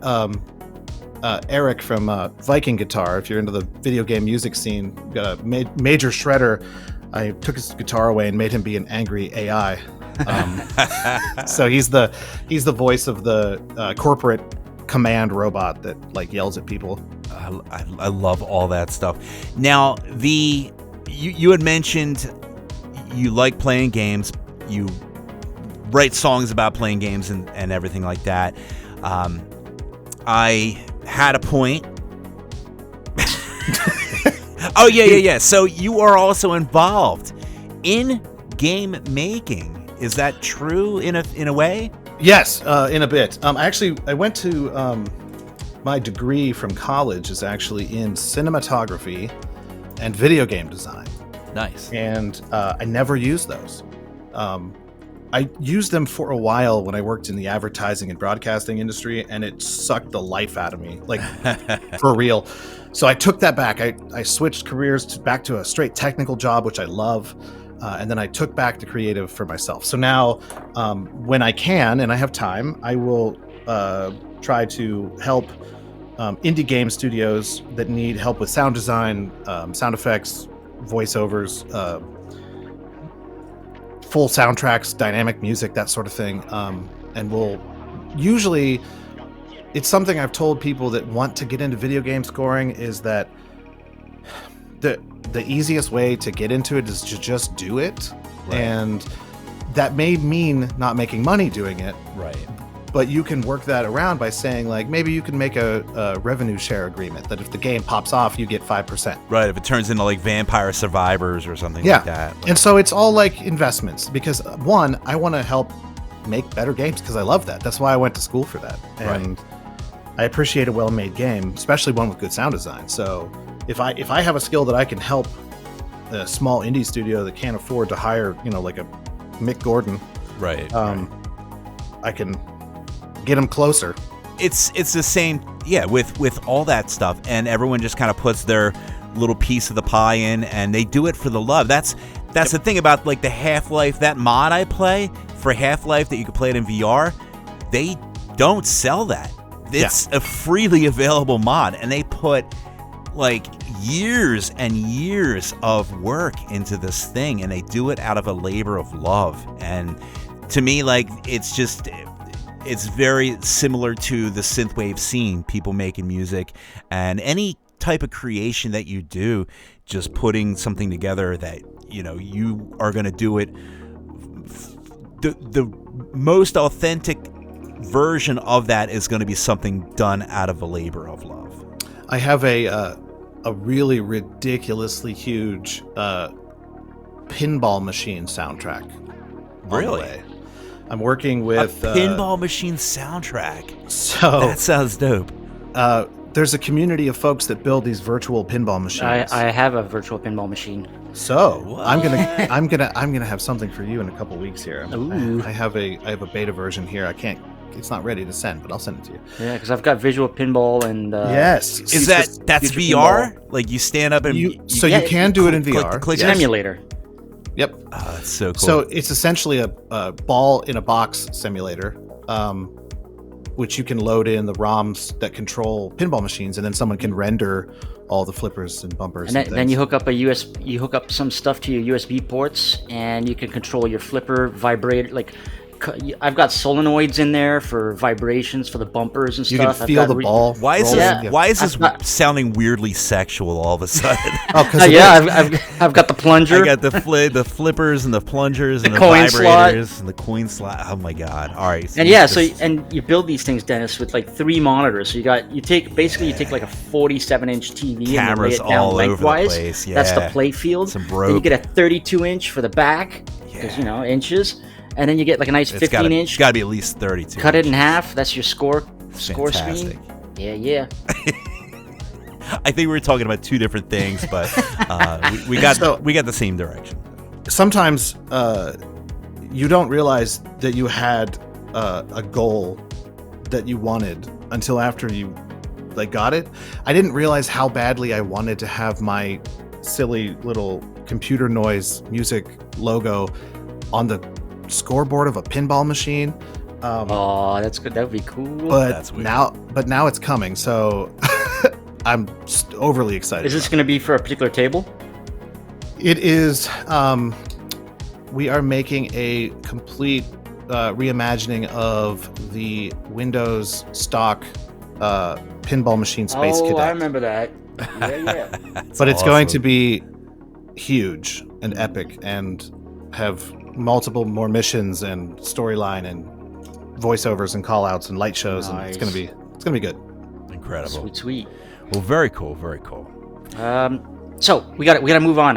Eric from Viking Guitar. If you're into the video game music scene, we've got a major shredder. I took his guitar away and made him be an angry AI. So he's the voice of the corporate command robot that like yells at people. I love all that stuff. Now, you had mentioned you like playing games. You write songs about playing games and everything like that. I had a point. Oh, yeah. So you are also involved in game making. Is that true in a way? Yes, in a bit. I went to my degree from college is actually in cinematography and video game design. Nice. And I never used those. I used them for a while when I worked in the advertising and broadcasting industry, and it sucked the life out of me, like for real. So I took that back. I switched careers back to a straight technical job, which I love. And then I took back the creative for myself. So now when I can and I have time, I will try to help indie game studios that need help with sound design, sound effects, voiceovers, full soundtracks, dynamic music, that sort of thing. And we'll usually, it's something I've told people that want to get into video game scoring is that the easiest way to get into it is to just do it. Right. And that may mean not making money doing it. Right. But you can work that around by saying, like, maybe you can make a revenue share agreement that if the game pops off, you get 5%. Right, if it turns into like Vampire Survivors or something Yeah. like that. And so it's all like investments because one, I want to help make better games because I love that. That's why I went to school for that. And I appreciate a well-made game, especially one with good sound design. So if I have a skill that I can help a small indie studio that can't afford to hire, like a Mick Gordon, Right. I can get them closer. It's the same, with all that stuff, and everyone just kind of puts their little piece of the pie in, and they do it for the love. That's the thing about like the Half-Life, that mod I play for Half-Life that you can play it in VR. They don't sell that. It's a freely available mod, and they put like years and years of work into this thing, and they do it out of a labor of love. And to me, like, it's very similar to the synthwave scene, people making music and any type of creation that you do, just putting something together that you are going to do it the most authentic version of that is going to be something done out of a labor of love. I have a really ridiculously huge pinball machine soundtrack. Really? I'm working with a pinball machine soundtrack. So that sounds dope. There's a community of folks that build these virtual pinball machines. I have a virtual pinball machine. So What? I'm gonna have something for you in a couple weeks here. Ooh. I have a beta version here. It's not ready to send, but I'll send it to you. Yeah, because I've got visual pinball and Yes. Is that's future VR? Like you stand up and You can do it in click VR. the click Yes. emulator. Yep. Oh, that's so cool. So it's essentially a ball in a box simulator, which you can load in the ROMs that control pinball machines, and then someone can render all the flippers and bumpers. And then you hook up you hook up some stuff to your USB ports, and you can control your flipper vibrate. Like, I've got solenoids in there for vibrations for the bumpers and You stuff. can feel the ball. Why is rolling. this? Yeah. Why is this sounding weirdly sexual all of a sudden? Oh, because I've got the plunger. I got the flippers and the plungers and the coin slot. vibrators and the coin slot. Oh my god! All right. And yeah, so and you build these things, Dennis, with like 3 monitors. So you take like a 47-inch TV Cameras and lay it down all over the lengthwise. place, That's the yeah. play field. Some Then rope. you get a 32-inch for the back, because inches, and then you get like a nice 15-inch. It's got to be at least 32. Cut it in half. That's your score screen. Fantastic. Yeah. I think we were talking about 2 different things, but we got the same direction. sometimes you don't realize that you had a goal that you wanted until after you got it. I didn't realize how badly I wanted to have my silly little computer noise music logo on the scoreboard of a pinball machine. Oh, that's good. That would be cool. That's But weird. now it's coming, so I'm overly excited. Is this going to be for a particular table? It is. We are making a complete reimagining of the Windows stock pinball machine Space Cadet. I remember that. Yeah. But it's going awesome. to be huge and epic and have multiple more missions and storyline and voiceovers and callouts and light shows, and it's gonna be good. Incredible. Sweet. Well, very cool. Very cool. So we got to move on.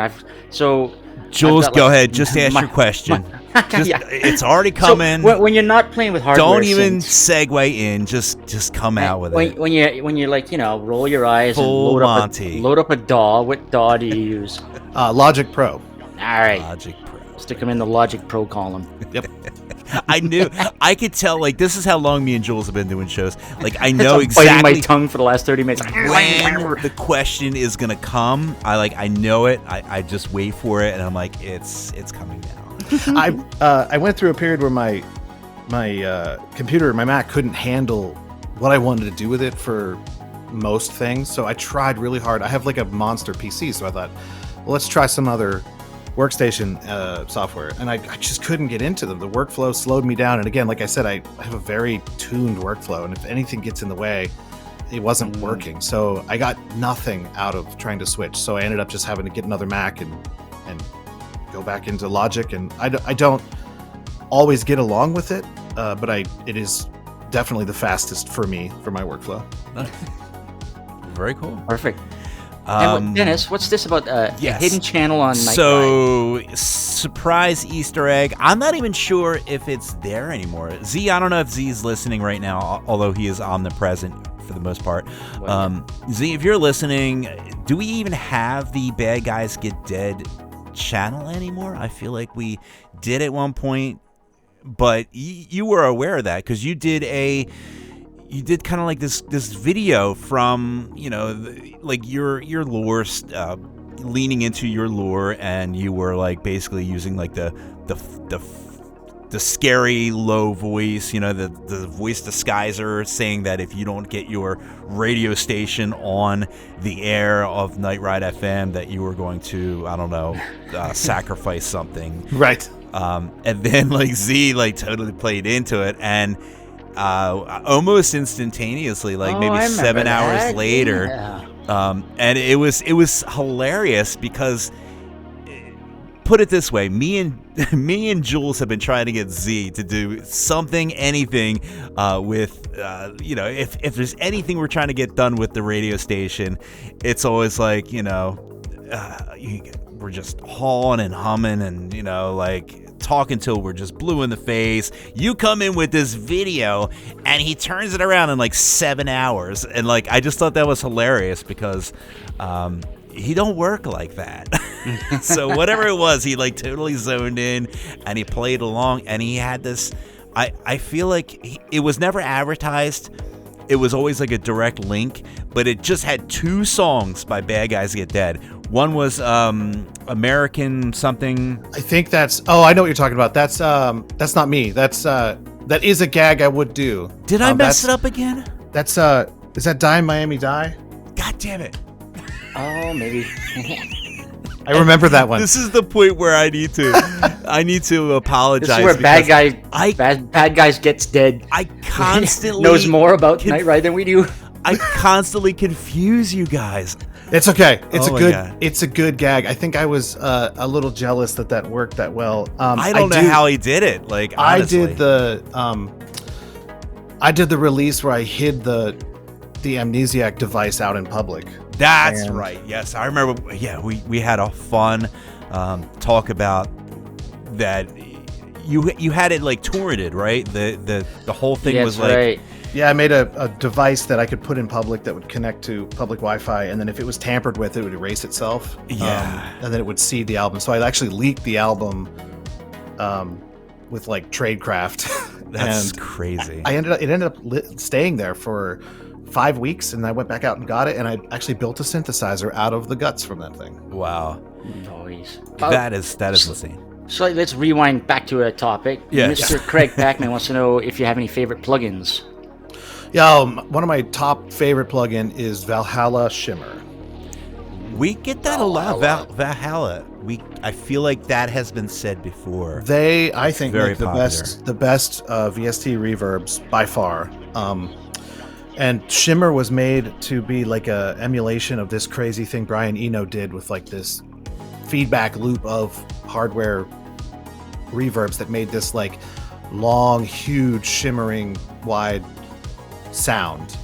Jules, I've got, go like, ahead. Just ask your question. Just, Yeah. It's already So coming. when you're not playing with hardware, Don't even Sims, segue in. Just come out with it. when you like roll your eyes Full and Monty. load up a DAW. What DAW do you use? Logic Pro. All right, Logic Pro. stick them in the Logic Pro column. Yep. I could tell. Like, this is how long me and Jules have been doing shows. Like, I know I'm biting my exactly tongue for the last 30 minutes. when the question is gonna come. I know it. I just wait for it, and I'm like, it's coming now. I went through a period where my computer, my Mac, couldn't handle what I wanted to do with it for most things. So I tried really hard. I have like a monster PC, so I thought, well, let's try some other workstation software, and I just couldn't get into them. The workflow slowed me down, and again, like I said, I have a very tuned workflow, and if anything gets in the way, it wasn't working. So I got nothing out of trying to switch, so I ended up just having to get another Mac and go back into Logic, and I don't always get along with it, but it is definitely the fastest for me for my workflow. Very cool. Perfect. And Dennis, what's this about a yes. hidden channel on Night Ride? So, surprise Easter egg. I'm not even sure if it's there anymore. Z, I don't know if Z's listening right now, although he is omnipresent for the most part. Z, if you're listening, do we even have the Bad Guys Get Dead channel anymore? I feel like we did at one point, but you were aware of that because you did kind of like this video from, like your lore, leaning into your lore, and you were like basically using like the scary low voice, the voice disguiser, saying that if you don't get your radio station on the air of Night Ride FM, that you were going to, I don't know, sacrifice something. Right. And then like Z like totally played into it, and almost instantaneously, like I maybe remember 7 hours that. later. Yeah. And it was hilarious because, put it this way, me and Jules have been trying to get Z to do something, anything, with if there's anything we're trying to get done with the radio station, it's always like we're just hawing and humming and like talking till we're just blue in the face. You come in with this video and he turns it around in like 7 hours, and like I just thought that was hilarious because he don't work like that. So whatever it was, he like totally zoned in and he played along, and he had this, I feel like it was never advertised. It was always like a direct link, but it just had 2 songs by Bad Guys Get Dead. One was American something. I think that's. Oh, I know what you're talking about. That's not me. That's that is a gag I would do. Did I mess it up again? That's is that Die Miami Die? God damn it. Oh, maybe. I remember that one. This is the point where I need to apologize. This is where because bad guys gets dead. I constantly knows more about Knight Rider than we do. I constantly confuse you guys. It's okay. God. It's a good gag. I think I was a little jealous that worked that well. I don't know how he did it. Like, honestly. I did the release where I hid the amnesiac device out in public. That's right. Yes, I remember. Yeah, we had a fun talk about that. You had it like torrented, right? The whole thing was like. Right. Yeah, I made a device that I could put in public that would connect to public Wi-Fi, and then if it was tampered with, it would erase itself. Yeah. And then it would seed the album. So I actually leaked the album with like tradecraft. That's and crazy. It ended up staying there for 5 weeks, and I went back out and got it, and I actually built a synthesizer out of the guts from that thing. Wow. Noise. That is insane. So let's rewind back to a topic. Yes. Mr. Craig Packman wants to know if you have any favorite plugins. Yeah, one of my top favorite plugin is Valhalla Shimmer. We get that a lot. Valhalla. I feel like that has been said before. I think, very make the popular. best VST reverbs by far. And Shimmer was made to be like a emulation of this crazy thing Brian Eno did with like this feedback loop of hardware reverbs that made this like long, huge, shimmering, wide sound.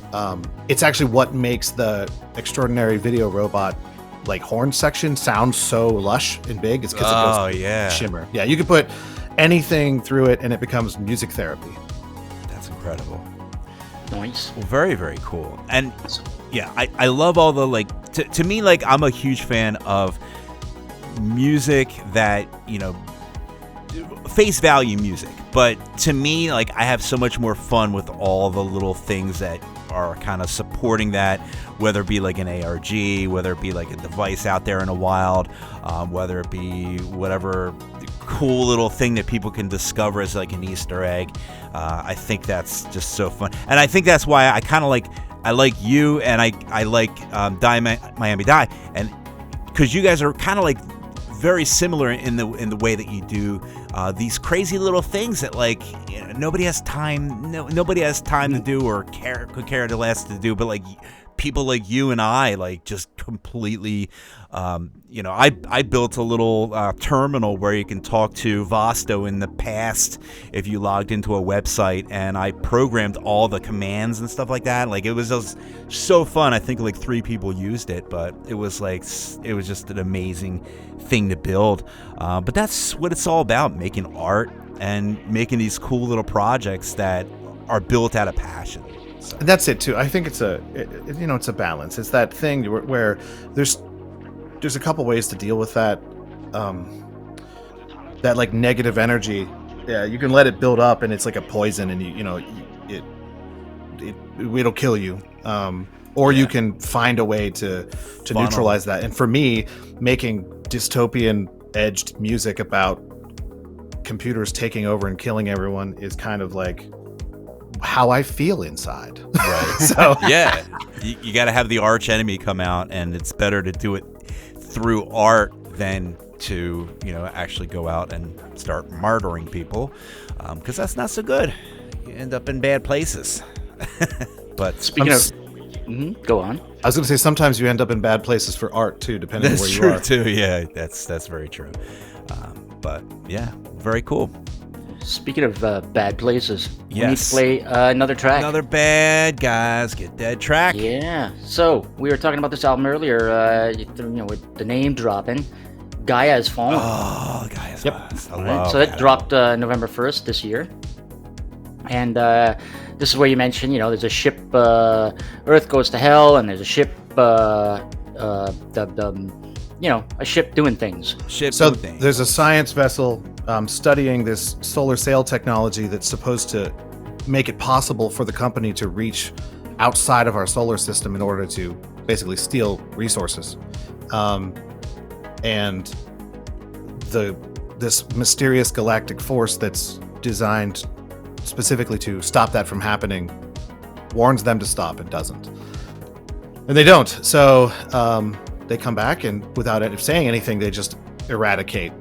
It's actually what makes the Extraordinary Video Robot like horn section sound so lush and big. It's because it goes shimmer. Yeah, you can put anything through it and it becomes music therapy. That's incredible. Nice. Well, very, very cool. And yeah, I love all the like to me, like, I'm a huge fan of music that, face value music, but to me, like, I have so much more fun with all the little things that are kind of supporting that, whether it be like an ARG, whether it be like a device out there in the wild, whether it be whatever cool little thing that people can discover as like an Easter egg. I think that's just so fun, and I think that's why I like you, and I like Die Miami Die, and because you guys are kind of like very similar in the way that you do these crazy little things that, like, nobody has time. Nobody has time to do or could care less to do. But like people like you and I, like, just completely. I built a little terminal where you can talk to Vosto in the past if you logged into a website, and I programmed all the commands and stuff like that. Like, it was just so fun. I think like 3 people used it, but it was just an amazing thing to build. But that's what it's all about: making art and making these cool little projects that are built out of passion. So. That's it too. I think it's a balance. It's that thing where there's a couple ways to deal with that that like negative energy. Yeah, you can let it build up, and it's like a poison, and it'll kill you. Or you can find a way to neutralize that. And for me, making dystopian edged music about computers taking over and killing everyone is kind of like how I feel inside. Right. So yeah, you got to have the arch enemy come out, and it's better to do it through art than to actually go out and start murdering people, because that's not so good. You end up in bad places. But speaking of, go on. I was going to say, sometimes you end up in bad places for art too, depending on where you are. That's true too. Yeah, that's very true. But yeah, very cool. Speaking of bad places, we need Yes. to play another track. Another Bad Guys Get Dead track. Yeah. So we were talking about this album earlier. With the name dropping, Gaia Has Fallen. Oh, guys. Yep. I Right? love So that that. dropped November 1st this year. And this is where you mentioned, there's a ship, Earth goes to hell, and there's a ship, a ship doing things. Ship So thing. there's a science vessel studying this solar sail technology that's supposed to make it possible for the company to reach outside of our solar system in order to basically steal resources. And this mysterious galactic force that's designed specifically to stop that from happening, warns them to stop and doesn't. And they don't. So they come back, and without saying anything, they just eradicate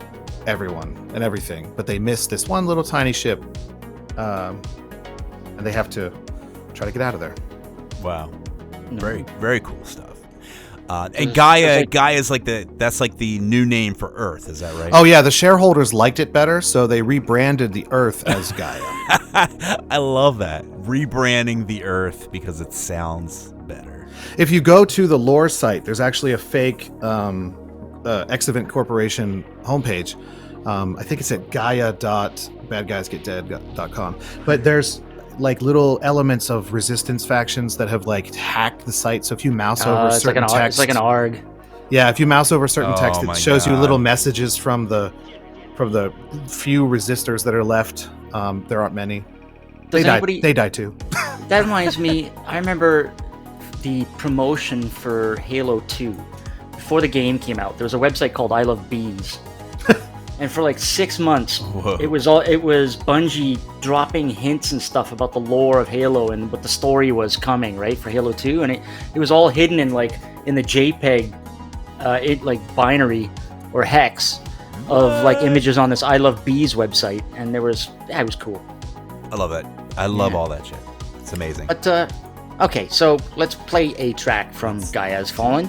everyone and everything. But they miss this one little tiny ship, and they have to try to get out of there. Wow. Very, very cool stuff. And Gaia is that's like the new name for Earth. Is that right? Oh yeah, the shareholders liked it better, so they rebranded the Earth as Gaia. I love that. Rebranding the Earth because it sounds better. If you go to the lore site, there's actually a fake Exavent Corporation homepage. I think it's at gaia.badguysgetdead.com. But there's like little elements of resistance factions that have like hacked the site. So if you mouse over certain text, it's like an ARG. Yeah, if you mouse over certain text, my it shows you God. little messages from the few resistors that are left. There aren't many. They died too. That reminds me, I remember the promotion for Halo 2. Before the game came out, there was a website called I Love Bees. And for like 6 months, it was Bungie dropping hints and stuff about the lore of Halo and what the story was coming, right, for Halo 2, and it was all hidden in the JPEG binary or hex of like images on this I Love Bees website, and it was cool. I love it. I love all that shit. It's amazing. But okay, so let's play a track from Gaia's Fallen.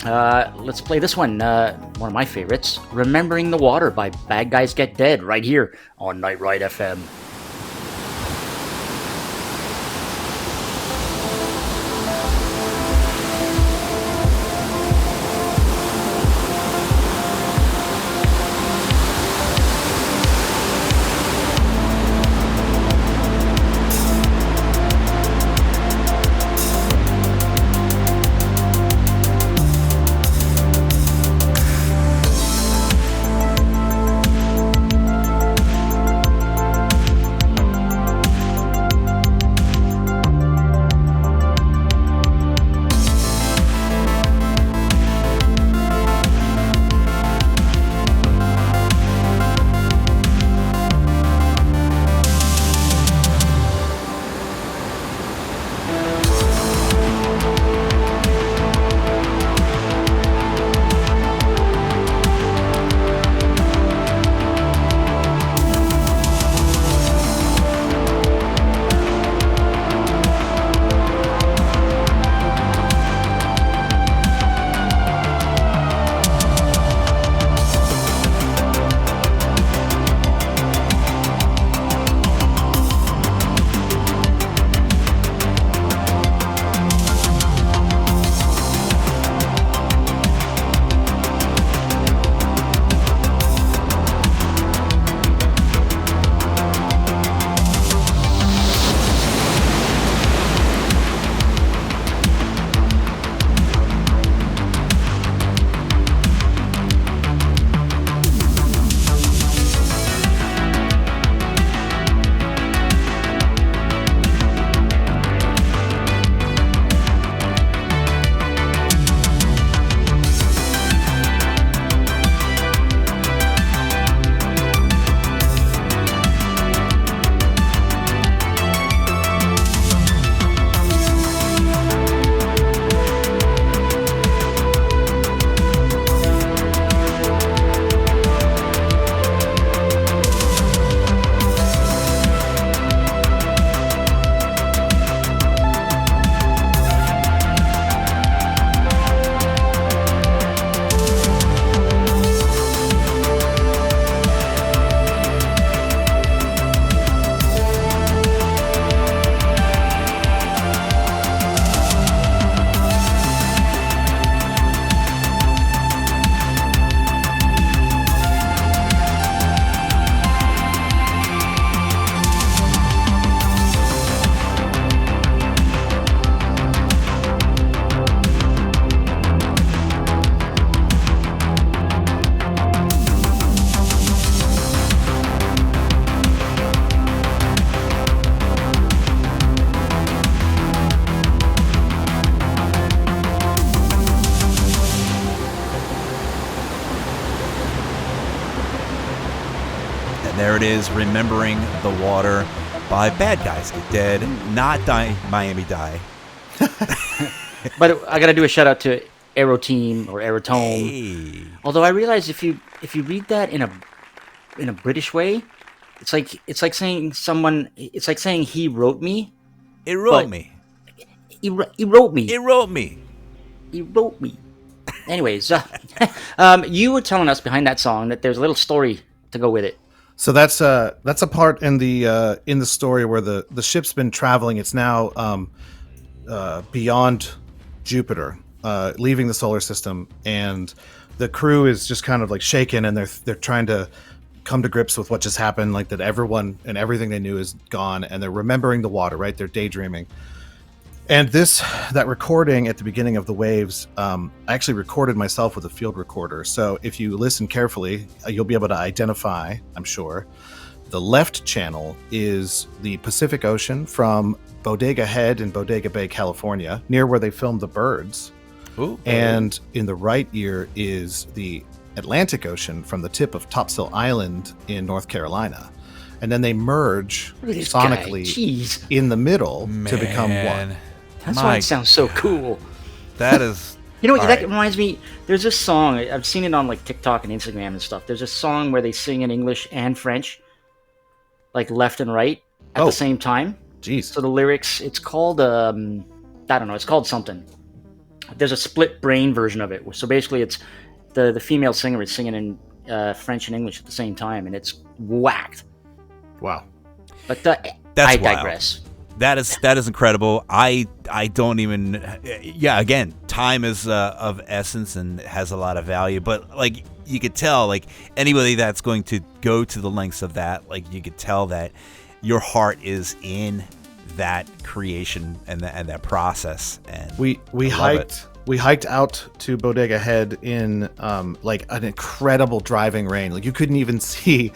Let's play this one of my favorites, Remembering the Water by Bad Guys Get Dead, right here on Night Ride FM. it is, Remembering the Water by Bad Guys Get Dead, not Die Miami Die. But I got to do a shout out to Aero Team or Aerotome. Hey. Although I realize if you read that in a British way, it's like saying he wrote me. It wrote But- me. He wrote me. It wrote me. He wrote me. Anyways, you were telling us behind that song that there's a little story to go with it. So that's a part in the story where the ship's been traveling. It's now beyond Jupiter, leaving the solar system, and the crew is just kind of like shaken, and they're trying to come to grips with what just happened, like that everyone and everything they knew is gone, and they're remembering the water, right? They're daydreaming. And that recording at the beginning of the waves, I actually recorded myself with a field recorder. So if you listen carefully, you'll be able to identify, I'm sure, the left channel is the Pacific Ocean from Bodega Head in Bodega Bay, California, near where they filmed The Birds. Ooh. And in the right ear is the Atlantic Ocean from the tip of Topsail Island in North Carolina. And then they merge Look at this guy. sonically Jeez. in the middle to become Man. one. That's why My it sounds so cool. That is. You know what? All That right. reminds me. There's this song. I've seen it on like TikTok and Instagram and stuff. There's a song where they sing in English and French, like left and right at Oh. the same time. Jeez. So the lyrics, it's called I don't know. It's called something. There's a split brain version of it. So basically, it's the female singer is singing in French and English at the same time, and it's whacked. Wow. But That's I wild. digress. That is incredible. I don't even. Yeah, again, time is of essence and has a lot of value. But like you could tell, like anybody that's going to go to the lengths of that, like you could tell that your heart is in that creation and that process. And We I love it. hiked out to Bodega Head in like an incredible driving rain. Like you couldn't even see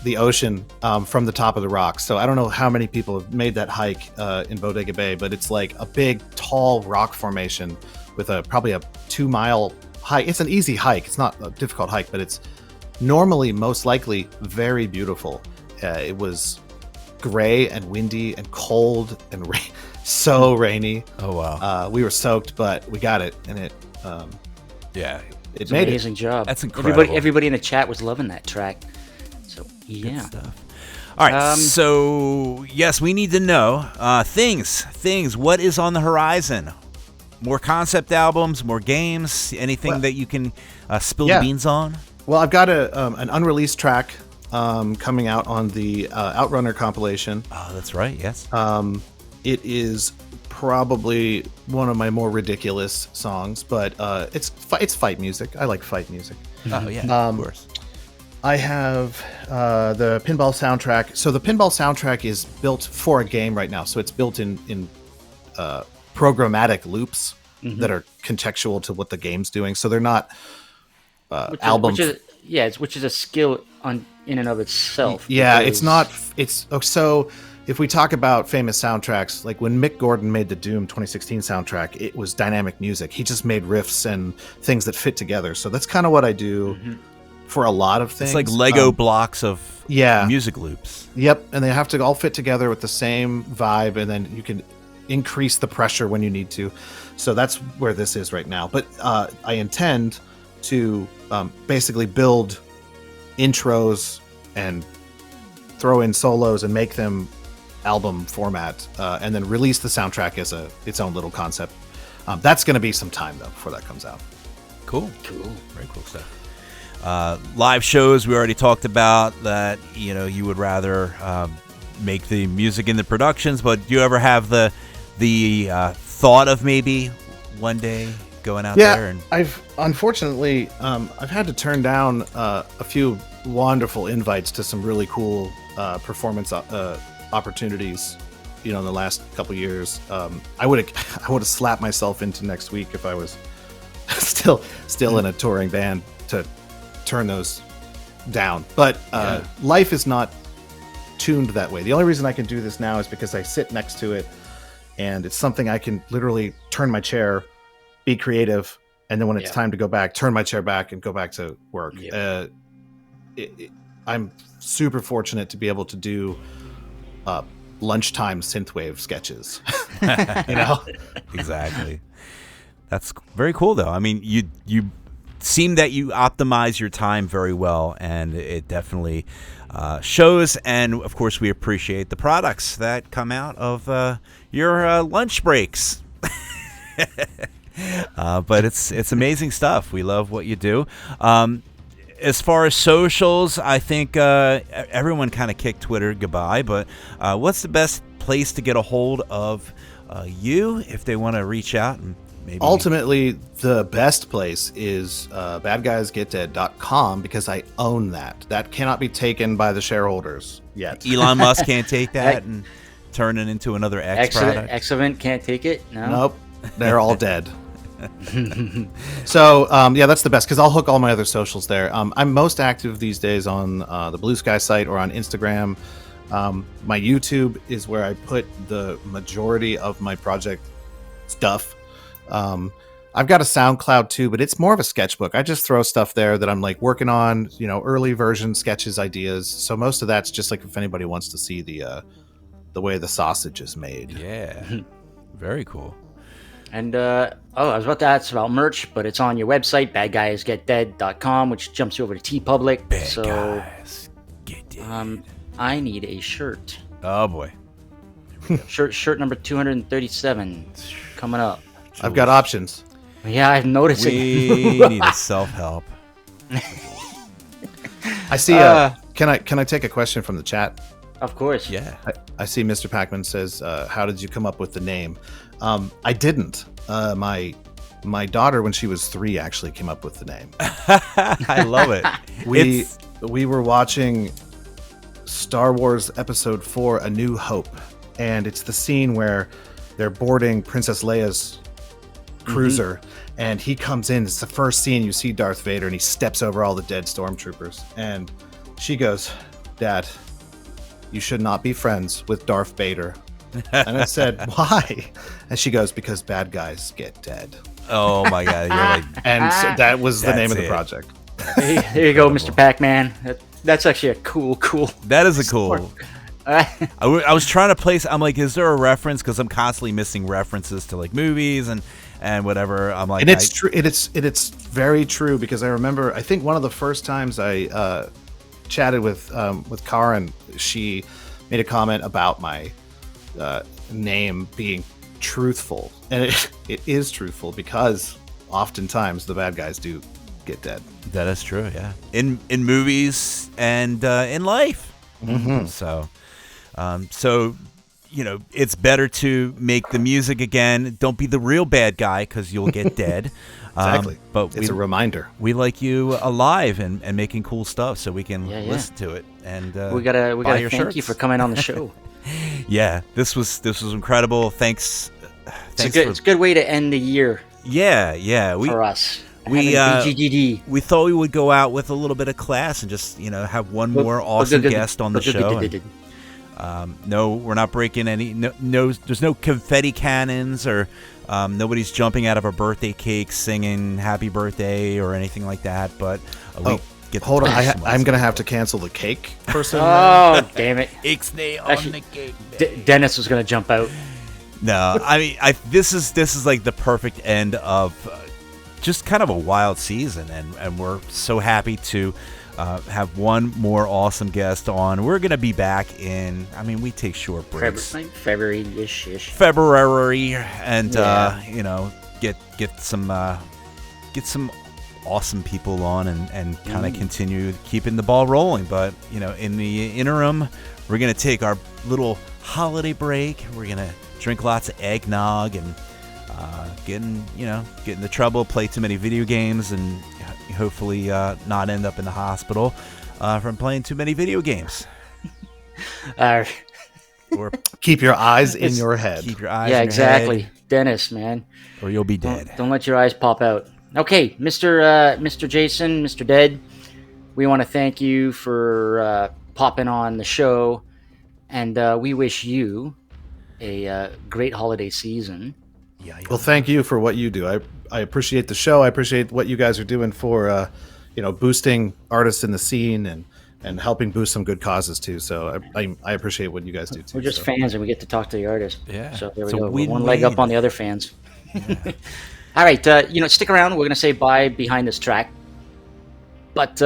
the ocean from the top of the rocks. So I don't know how many people have made that hike in Bodega Bay, but it's like a big, tall rock formation with probably a 2-mile hike. It's an easy hike. It's not a difficult hike, but it's normally most likely very beautiful. It was gray and windy and cold and so rainy. Oh wow. We were soaked, but we got it, and it Yeah. It's made an amazing job. That's incredible. Everybody in the chat was loving that track. So yeah. Stuff. All right. So yes, we need to know things. What is on the horizon? More concept albums, more games, anything Well, that you can spill yeah. the beans on? Well, I've got an unreleased track coming out on the Outrunner compilation. Oh, that's right. Yes. It is probably one of my more ridiculous songs, but it's fight music. I like fight music. Oh yeah. Of course. I have the pinball soundtrack. So the pinball soundtrack is built for a game right now. So it's built in programmatic loops that are contextual to what the game's doing. So they're not albums. Which is a skill in and of itself. Yeah, because- it's not. So if we talk about famous soundtracks, like when Mick Gordon made the Doom 2016 soundtrack, it was dynamic music. He just made riffs and things that fit together. So that's kind of what I do for a lot of things. It's like Lego blocks of yeah. music loops. Yep, and they have to all fit together with the same vibe, and then you can increase the pressure when you need to. So that's where this is right now. But I intend to basically build intros and throw in solos and make them album format, and then release the soundtrack as its own little concept. That's going to be some time though before that comes out. Cool. Very cool stuff. Live shows, we already talked about that. You know, you would rather make the music in the productions, but do you ever have the thought of maybe one day going out there? And I've unfortunately I've had to turn down a few wonderful invites to some really cool performance opportunities. You know, in the last couple years, I would have slapped myself into next week if I was still in a touring band to turn those down. But life is not tuned that way. The only reason I can do this now is because I sit next to it, and it's something I can literally turn my chair, be creative, and then when it's time to go back, turn my chair back and go back to work. Yeah. I'm super fortunate to be able to do lunchtime synthwave sketches. You know, Exactly. That's very cool, though. I mean, you seem that you optimize your time very well, and it definitely shows. And of course, we appreciate the products that come out of your lunch breaks. But it's amazing stuff. We love what you do. As far as socials, I think everyone kind of kicked Twitter goodbye. But what's the best place to get a hold of you if they want to reach out and maybe? ultimately, the best place is badguysgetdead.com because I own that. That cannot be taken by the shareholders yet. Elon Musk can't take that and turn it into another X product. Excellent can't take it. No. Nope, they're all dead. So yeah, that's the best because I'll hook all my other socials there. I'm most active these days on the Blue Sky site or on Instagram. My YouTube is where I put the majority of my project stuff. I've got a SoundCloud too, but it's more of a sketchbook. I just throw stuff there that I'm like working on, you know, early version sketches, ideas. So most of that's just like if anybody wants to see the way the sausage is made. Yeah, very cool. And I was about to ask about merch, but it's on your website, badguysgetdead.com, which jumps you over to TeePublic. Bad So guys, get dead. I need a shirt. Oh boy, Shirt number 237 coming up. I've got options. Yeah, I've noticed it. we need a self-help. I see. Can I take a question from the chat? Of course. Yeah. I see Mr. Pacman says, how did you come up with the name? I didn't. My daughter, when she was 3, actually came up with the name. I love it. We were watching Star Wars Episode 4, A New Hope, and it's the scene where they're boarding Princess Leia's cruiser, and he comes in. It's the first scene you see Darth Vader, and he steps over all the dead stormtroopers. And she goes, "Dad, you should not be friends with Darth Vader." And I said, "Why?" And she goes, "Because bad guys get dead." Oh my god, you're like, And so that was the name of the it. project. Here you go, Mr. Pac-Man. That's actually a cool. that is a cool. I was trying to place. I'm like, is there a reference? Because I'm constantly missing references to like movies and whatever. I'm like, And it's true. It's very true because I remember. I think one of the first times I chatted with Karen, she made a comment about my name being truthful, and it is truthful because oftentimes the bad guys do get dead. That is true. Yeah, in movies and in life. So, so you know, it's better to make the music again. Don't be the real bad guy because you'll get dead. Exactly. But It's a reminder. we like you alive and making cool stuff so we can Yeah. listen to it. And We gotta buy your thank you shirts. for coming on the show. Yeah, this was incredible. Thanks. It's a good way to end the year Yeah. for us. we, Having BGGD. We thought we would go out with a little bit of class and just, you know, have one more awesome guest on the show. No, we're not breaking any. No, there's no confetti cannons or nobody's jumping out of a birthday cake singing "Happy Birthday" or anything like that. But we get. Hold on, some I'm gonna have to cancel the cake person. Oh, damn it. Ixnay on Actually, the cake. Dennis was gonna jump out. No, I mean, this is like the perfect end of just kind of a wild season, and we're so happy to have one more awesome guest on. We're gonna be back in. I mean, we take short breaks. February-ish. February, and Yeah. you know, get some awesome people on and kind of continue keeping the ball rolling. But you know, in the interim, we're gonna take our little holiday break. We're gonna drink lots of eggnog and get into trouble, play too many video games, and hopefully not end up in the hospital from playing too many video games. Or Keep your eyes in your head. keep your eyes. Yeah, in your exactly. head, Dennis, man. or you'll be dead. Don't let your eyes pop out. Okay, Mr. Jason, Mr. Dead, we want to thank you for popping on the show, and we wish you a great holiday season. Yeah. Well, thank you for what you do. I appreciate the show. I appreciate what you guys are doing for boosting artists in the scene and and helping boost some good causes too. So I appreciate what you guys do too. We're just so. fans, and we get to talk to the artist. Yeah. So there we It's a go. We're one leg win-win. up on the other fans. All right, stick around. We're gonna say bye behind this track. But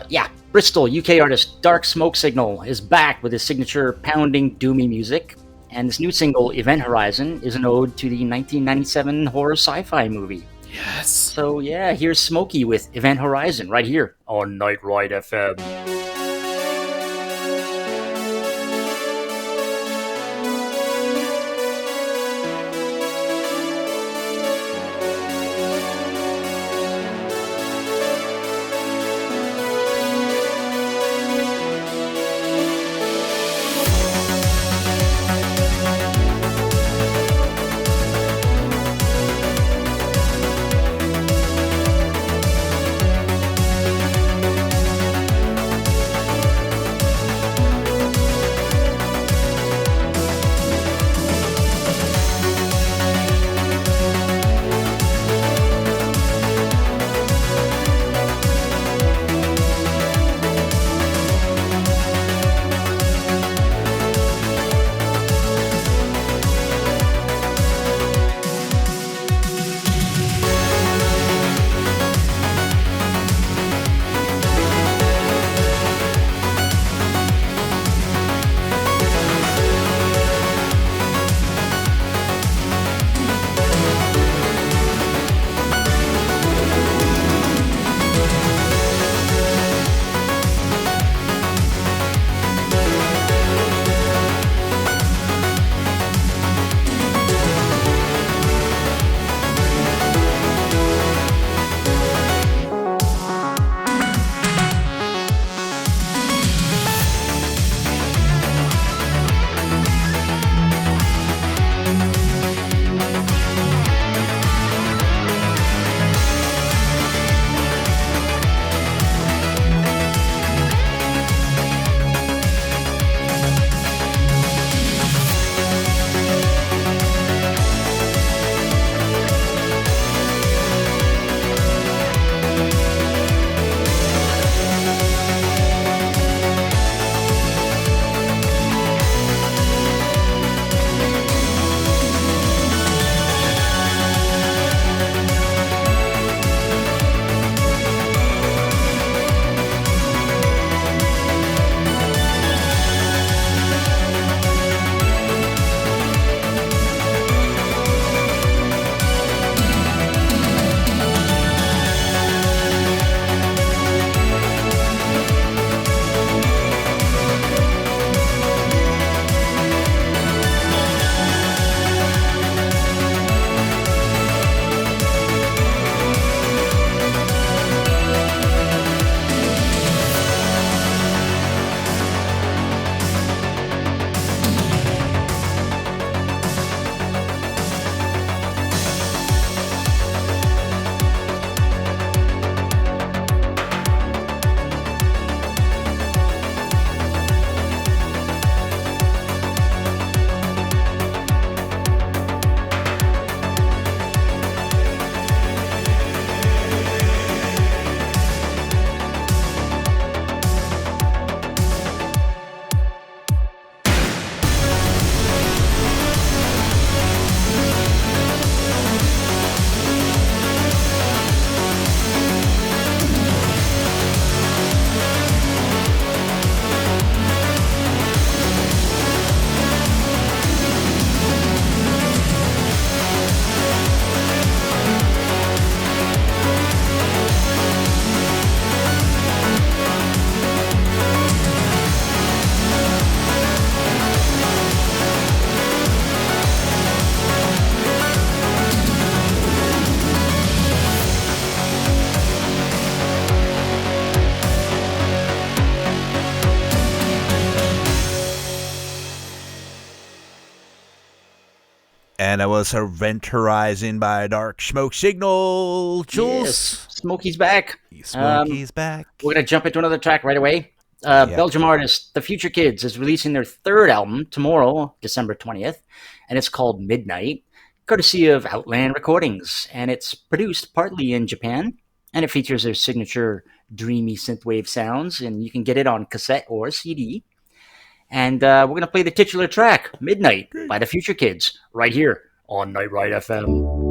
yeah, Bristol, UK artist Dark Smoke Signal is back with his signature pounding doomy music, and this new single, Event Horizon, is an ode to the 1997 horror sci-fi movie. Yes. So yeah, here's Smokey with Event Horizon right here on Night Ride FM. And I was Event Horizon by Dark Smoke Signal. Jules? Yes, Smokey's back. Smokey's back. We're going to jump into another track right away. Belgium artist The Future Kids is releasing their third album tomorrow, December 20th, and it's called Midnight, courtesy of Outland Recordings, and it's produced partly in Japan and it features their signature dreamy synthwave sounds, and you can get it on cassette or CD. And we're going to play the titular track, Midnight, by the Future Kids, right here on Night Ride FM.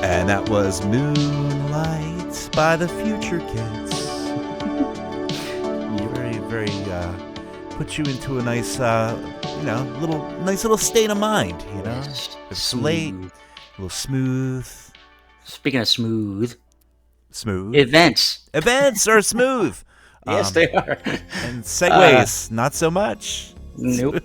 And that was Moonlight by the Future Kids. Very, put you into a nice, nice little state of mind, you know? It's late, a little smooth. Speaking of smooth, Smooth. events. Events are smooth. Yes, they are. And segues, not so much. Nope.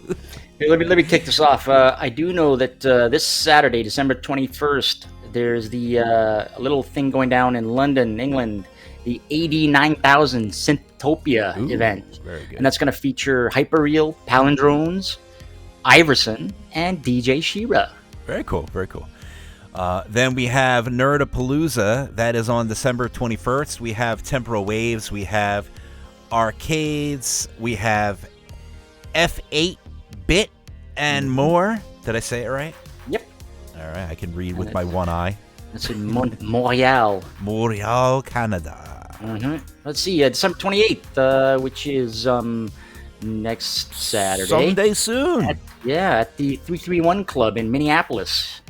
Here, let me kick this off. I do know that this Saturday, December 21st, there's the a little thing going down in London, England, the AD 9000 Synthopia Ooh, event. very good. And that's going to feature Hyperreal, Palindrones, Iverson, and DJ Shira. Very cool. Very cool. Then we have Nerdapalooza. That is on December 21st. We have Temporal Waves. We have Arcades. We have F8-Bit and more. Did I say it right? Yep. All right. I can read with my one eye. That's in Montreal. Montreal, Canada. Let's see, December 28th, which is next Saturday. Someday soon. At the 331 Club in Minneapolis.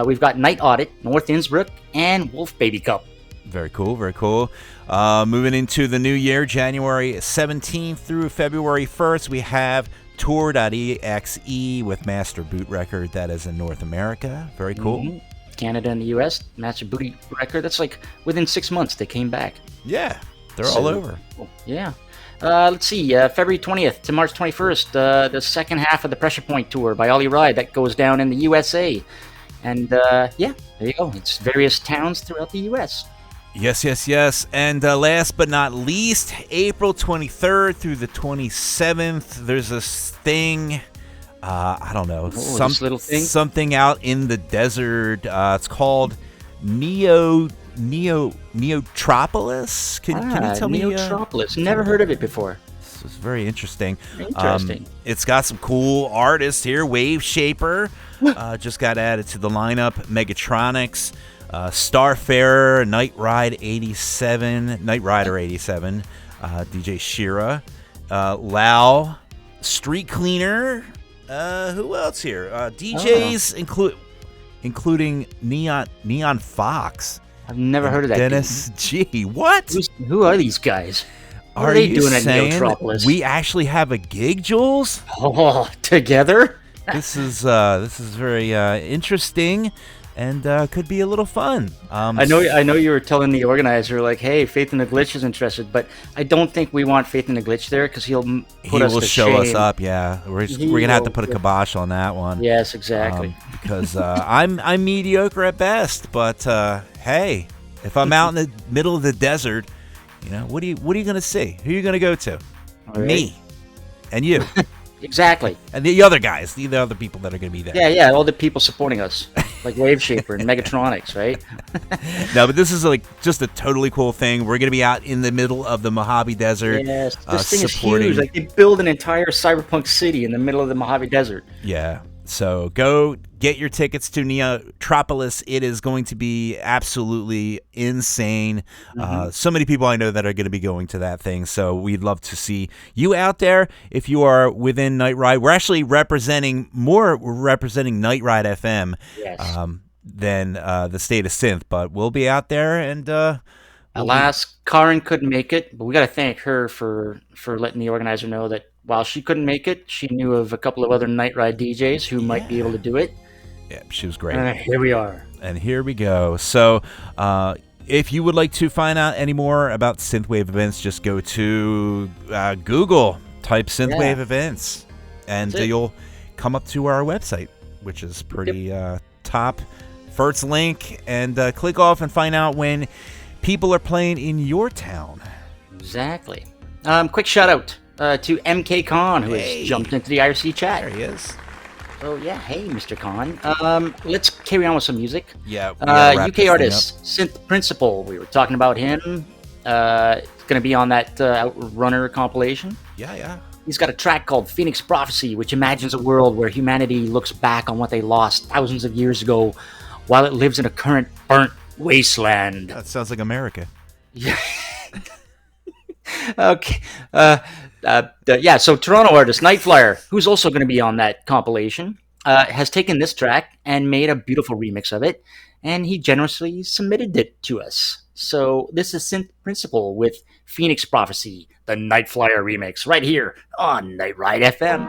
We've got Night Audit, North Innsbruck, and Wolf Baby Cup. Very cool, very cool. Moving into the new year, January 17th through February 1st, we have Tour.exe with Master Boot Record. That is in North America. Very cool. Canada and the US, Master Boot Record. That's like within 6 months they came back. Yeah, they're all over. Cool. Yeah. Let's see, February 20th to March 21st, the second half of the Pressure Point Tour by Ollie Ride. That goes down in the USA. And yeah, there you go. It's various towns throughout the US. Yes. And last but not least, April 23rd through the 27th, there's this thing, I don't know, this little thing? Something out in the desert. It's called Neotropolis. Can you tell me? Neotropolis. Never heard of it before. This is very interesting. Interesting. It's got some cool artists here. Wave Shaper just got added to the lineup. Megatronics, Starfarer, Night Rider 87, DJ Shira, Lau, Street Cleaner. Who else here? DJs including Neon Fox. I've never heard of that. Dennis G. What? Who are these guys? What Are they you doing at saying Neotropolis? we actually have a gig, Jules? Oh, together? This is very interesting, and could be a little fun. I know you were telling the organizer, like, hey, Faith in the Glitch is interested, but I don't think we want Faith in the Glitch there because he'll put us will to show us shame. up. Yeah, we're gonna have to put a kibosh on that one. Yes, exactly. Because I'm mediocre at best, but hey, if I'm out in the middle of the desert, what are you gonna see? Who are you gonna go to? All right. Me and you. Exactly. And the other guys, the other people that are going to be there. Yeah, all the people supporting us, like Wave Shaper and Megatronics, right? No, but this is like just a totally cool thing. We're going to be out in the middle of the Mojave Desert. Yes, this thing supporting... is huge. Like, they build an entire cyberpunk city in the middle of the Mojave Desert. Yeah. So go get your tickets to Neotropolis. It is going to be absolutely insane. So many people I know that are going to be going to that thing. So we'd love to see you out there. If you are within Night Ride, we're actually representing Night Ride FM than the State of Synth. But we'll be out there and. Alas, Karen couldn't make it, but we got to thank her for letting the organizer know that while she couldn't make it, she knew of a couple of other Night Ride DJs who might be able to do it. Yeah, she was great. Here we are. And here we go. So, if you would like to find out any more about Synthwave events, just go to Google, type Synthwave events, and you'll come up to our website, which is pretty top. First link, and click off and find out when people are playing in your town. Exactly. Quick shout out to MK Khan, who has jumped into the IRC chat. There he is. So yeah, hey, Mr. Khan. Let's carry on with some music. Yeah. UK artist Synth Principle. We were talking about him. It's gonna be on that Outrunner compilation. Yeah. He's got a track called Phoenix Prophecy, which imagines a world where humanity looks back on what they lost thousands of years ago, while it lives in a current burnt wasteland. That sounds like America. Yeah. Okay. So Toronto artist Nightflyer, who's also going to be on that compilation, has taken this track and made a beautiful remix of it, and he generously submitted it to us. So this is Synth Principle with Phoenix Prophecy, the Nightflyer remix, right here on Night Ride FM.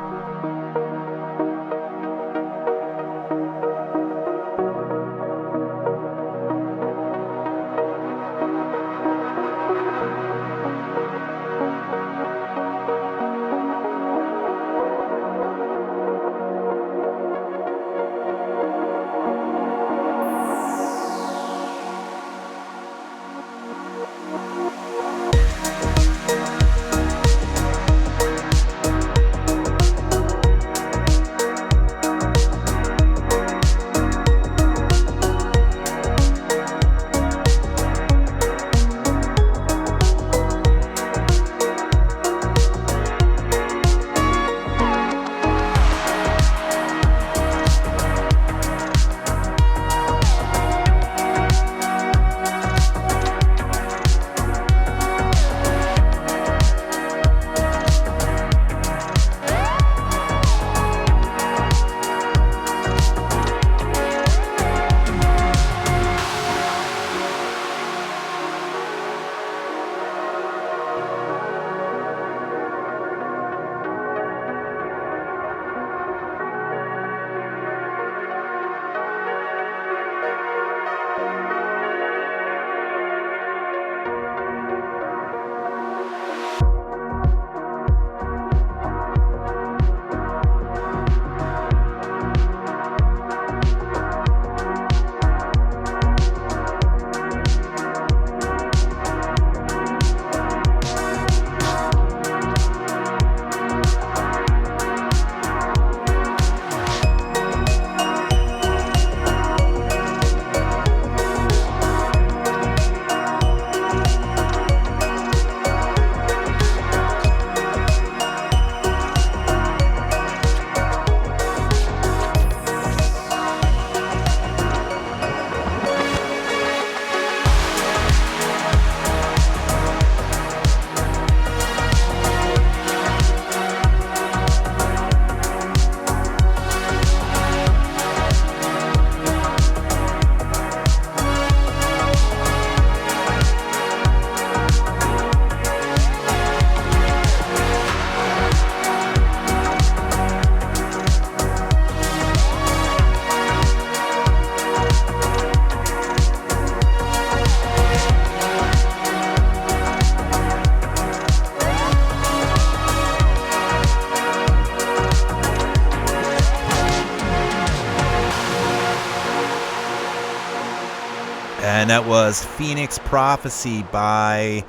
and that was Phoenix Prophecy by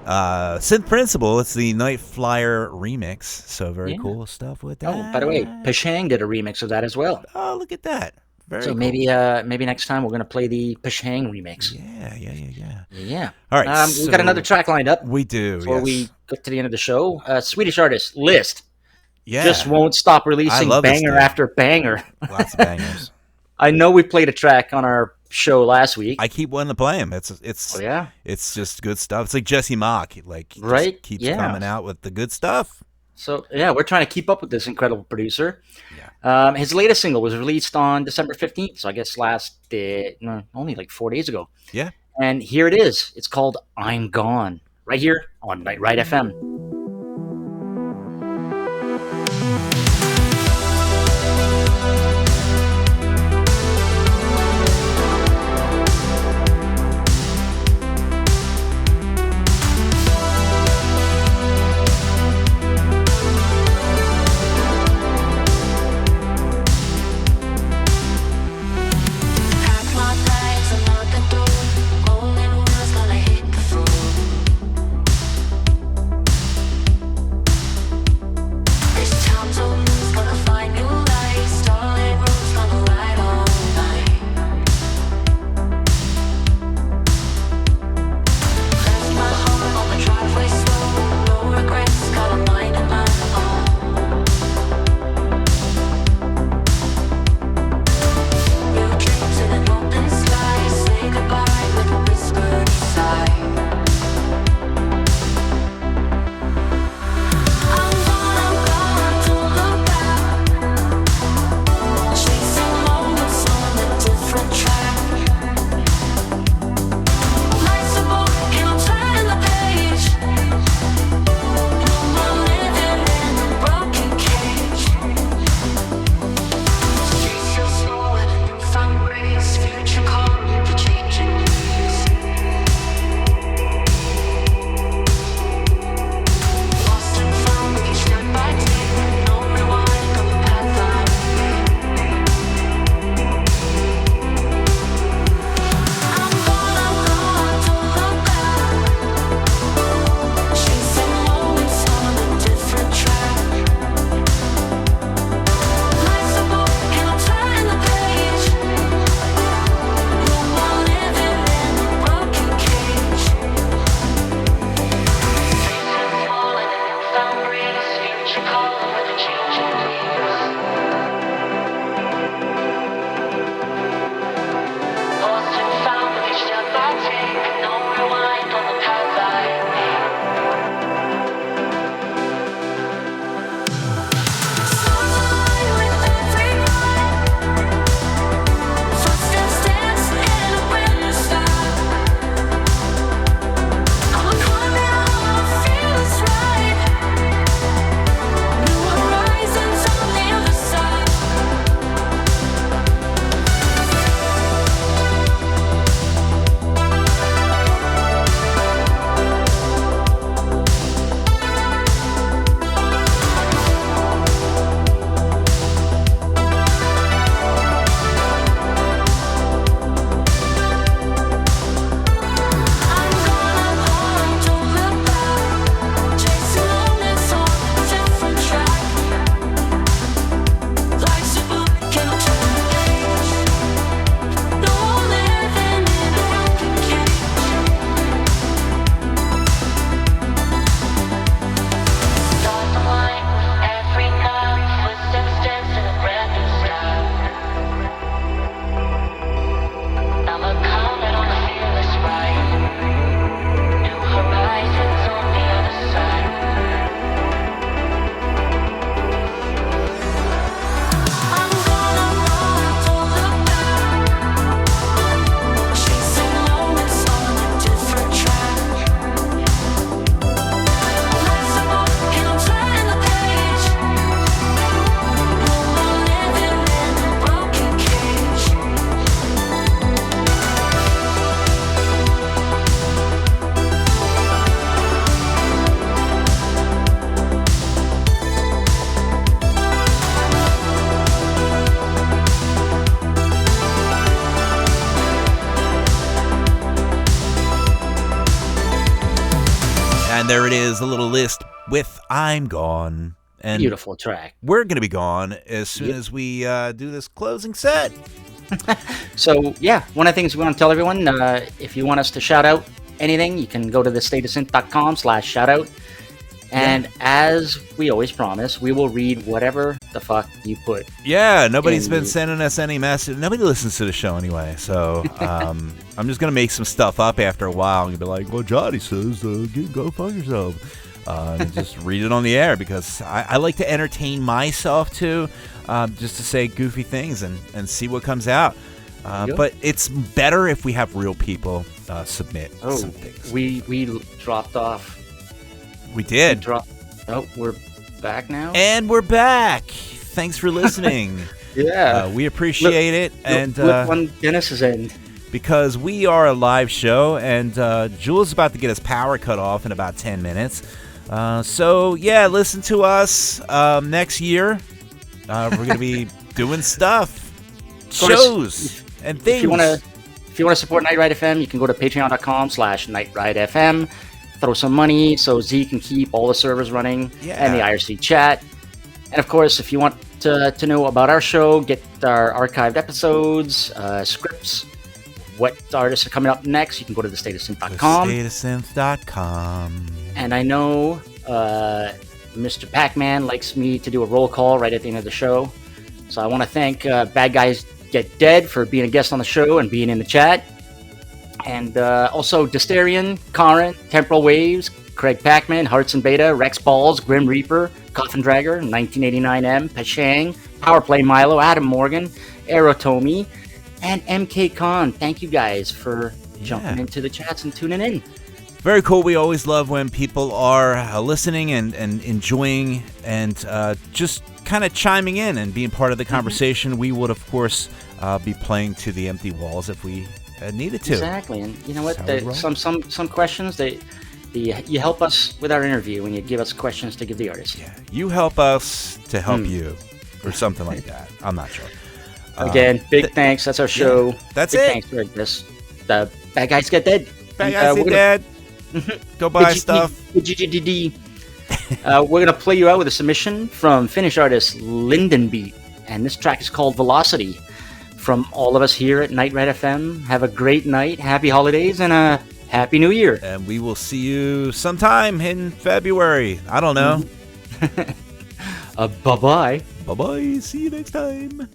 Synth Principle. It's the Night Flyer remix. So very cool stuff with that. Oh, by the way, Pashang did a remix of that as well. Oh, look at that. Very So cool. maybe next time we're going to play the Pashang remix. Yeah. All right, we've got another track lined up. We do, Before yes. we get to the end of the show, Swedish artist List just Yeah. won't stop releasing love this banger dude. after banger. Lots of bangers. I know we played a track on our show last week. I keep wanting to play him. It's it's just good stuff. It's like Jesse Mock, like he Right? just keeps Yeah. coming out with the good stuff. So yeah, we're trying to keep up with this incredible producer. His latest single was released on December 15th, so I guess only like 4 days ago. Yeah. And here it is. It's called "I'm Gone," right here on Night Ride FM. Pack my bags and lock the door. Only one's gonna hit the floor. This town's so loose, gonna find new lights. Starlit roads, gonna ride all night. Left my heart on the driveway slow. No regrets, got a mind of my own. New dreams in an open sky. Say goodbye with a whispered sigh. I'm gone, don't look back. Chasing moments on a different track. Life's a book and I'm turning the page. No more living in a broken cage. Streets of snow and a newfound grace. Future calm for changing ways. Lost and found each step I take. No rewind on the path I made. I'm gone, don't look back. Chasing moments on a different track. Life's a book and I'm turning the page. No more living in a broken cage. Faith and falling and newfound grace. Future calling with a changing waves. Lost and found with each step I take. No rewind on the path I made. Sunlight with every light. Footsteps dance in a winter sky. I'ma climb out, I'ma feel it's right. New And there it is, a little list with I'm Gone. And Beautiful track. we're going to be gone as soon as we do this closing set. So, yeah, one of the things we want to tell everyone, if you want us to shout out anything, you can go to thestateofsynth.com/shoutout. And as we always promise, we will read whatever the fuck you put. Yeah, nobody's been And- sending us any message. Nobody listens to the show anyway, so I'm just gonna make some stuff up after a while and be like, "Well, Johnny says, go fuck yourself," and just read it on the air because I like to entertain myself too, just to say goofy things and see what comes out. But it's better if we have real people submit some things. We dropped off. We did, We're back now. and we're back. Thanks for listening. Yeah, We appreciate it, and look on Dennis's end. because we are a live show, and Jules is about to get his power cut off in about 10 minutes. So, yeah, listen to us next year. We're going to be doing stuff, shows, and things. If you want to support Night Ride FM, you can go to patreon.com/NightRideFM. Throw some money so Z can keep all the servers running and the IRC chat. And of course, if you want to know about our show, get our archived episodes, scripts, what artists are coming up next, you can go to thestateofsynth.com. Thestateofsynth.com. And I know Mr. Pac-Man likes me to do a roll call right at the end of the show. So I want to thank Bad Guys Get Dead for being a guest on the show and being in the chat. And also Dysterian, Karin, Temporal Waves, Craig Pac-Man, Hearts and Beta, Rex Balls, Grim Reaper, Coffin Dragger, 1989M, Pashang, Powerplay Milo, Adam Morgan, Aerotomi, and MK Khan. Thank you guys for jumping into the chats and tuning in. Very cool. We always love when people are listening and enjoying and just kind of chiming in and being part of the conversation. We would, of course, be playing to the empty walls if we needed to. Exactly. And you know what? That's how we roll. Some questions, you help us with our interview when you give us questions to give the artist. Yeah, you help us to help you, or something like that. I'm not sure. Again, big thanks. That's our show. That's big it. Thanks for this. The Bad Guys Get Dead. Bad guys, we're Dad. Go buy gonna- stuff. We're going to play you out with a submission from Finnish artist Lindenbeat. And this track is called Velocity. From all of us here at Night Ride FM, have a great night, happy holidays, and a happy new year. And we will see you sometime in February. I don't know. Bye-bye. Bye-bye. See you next time.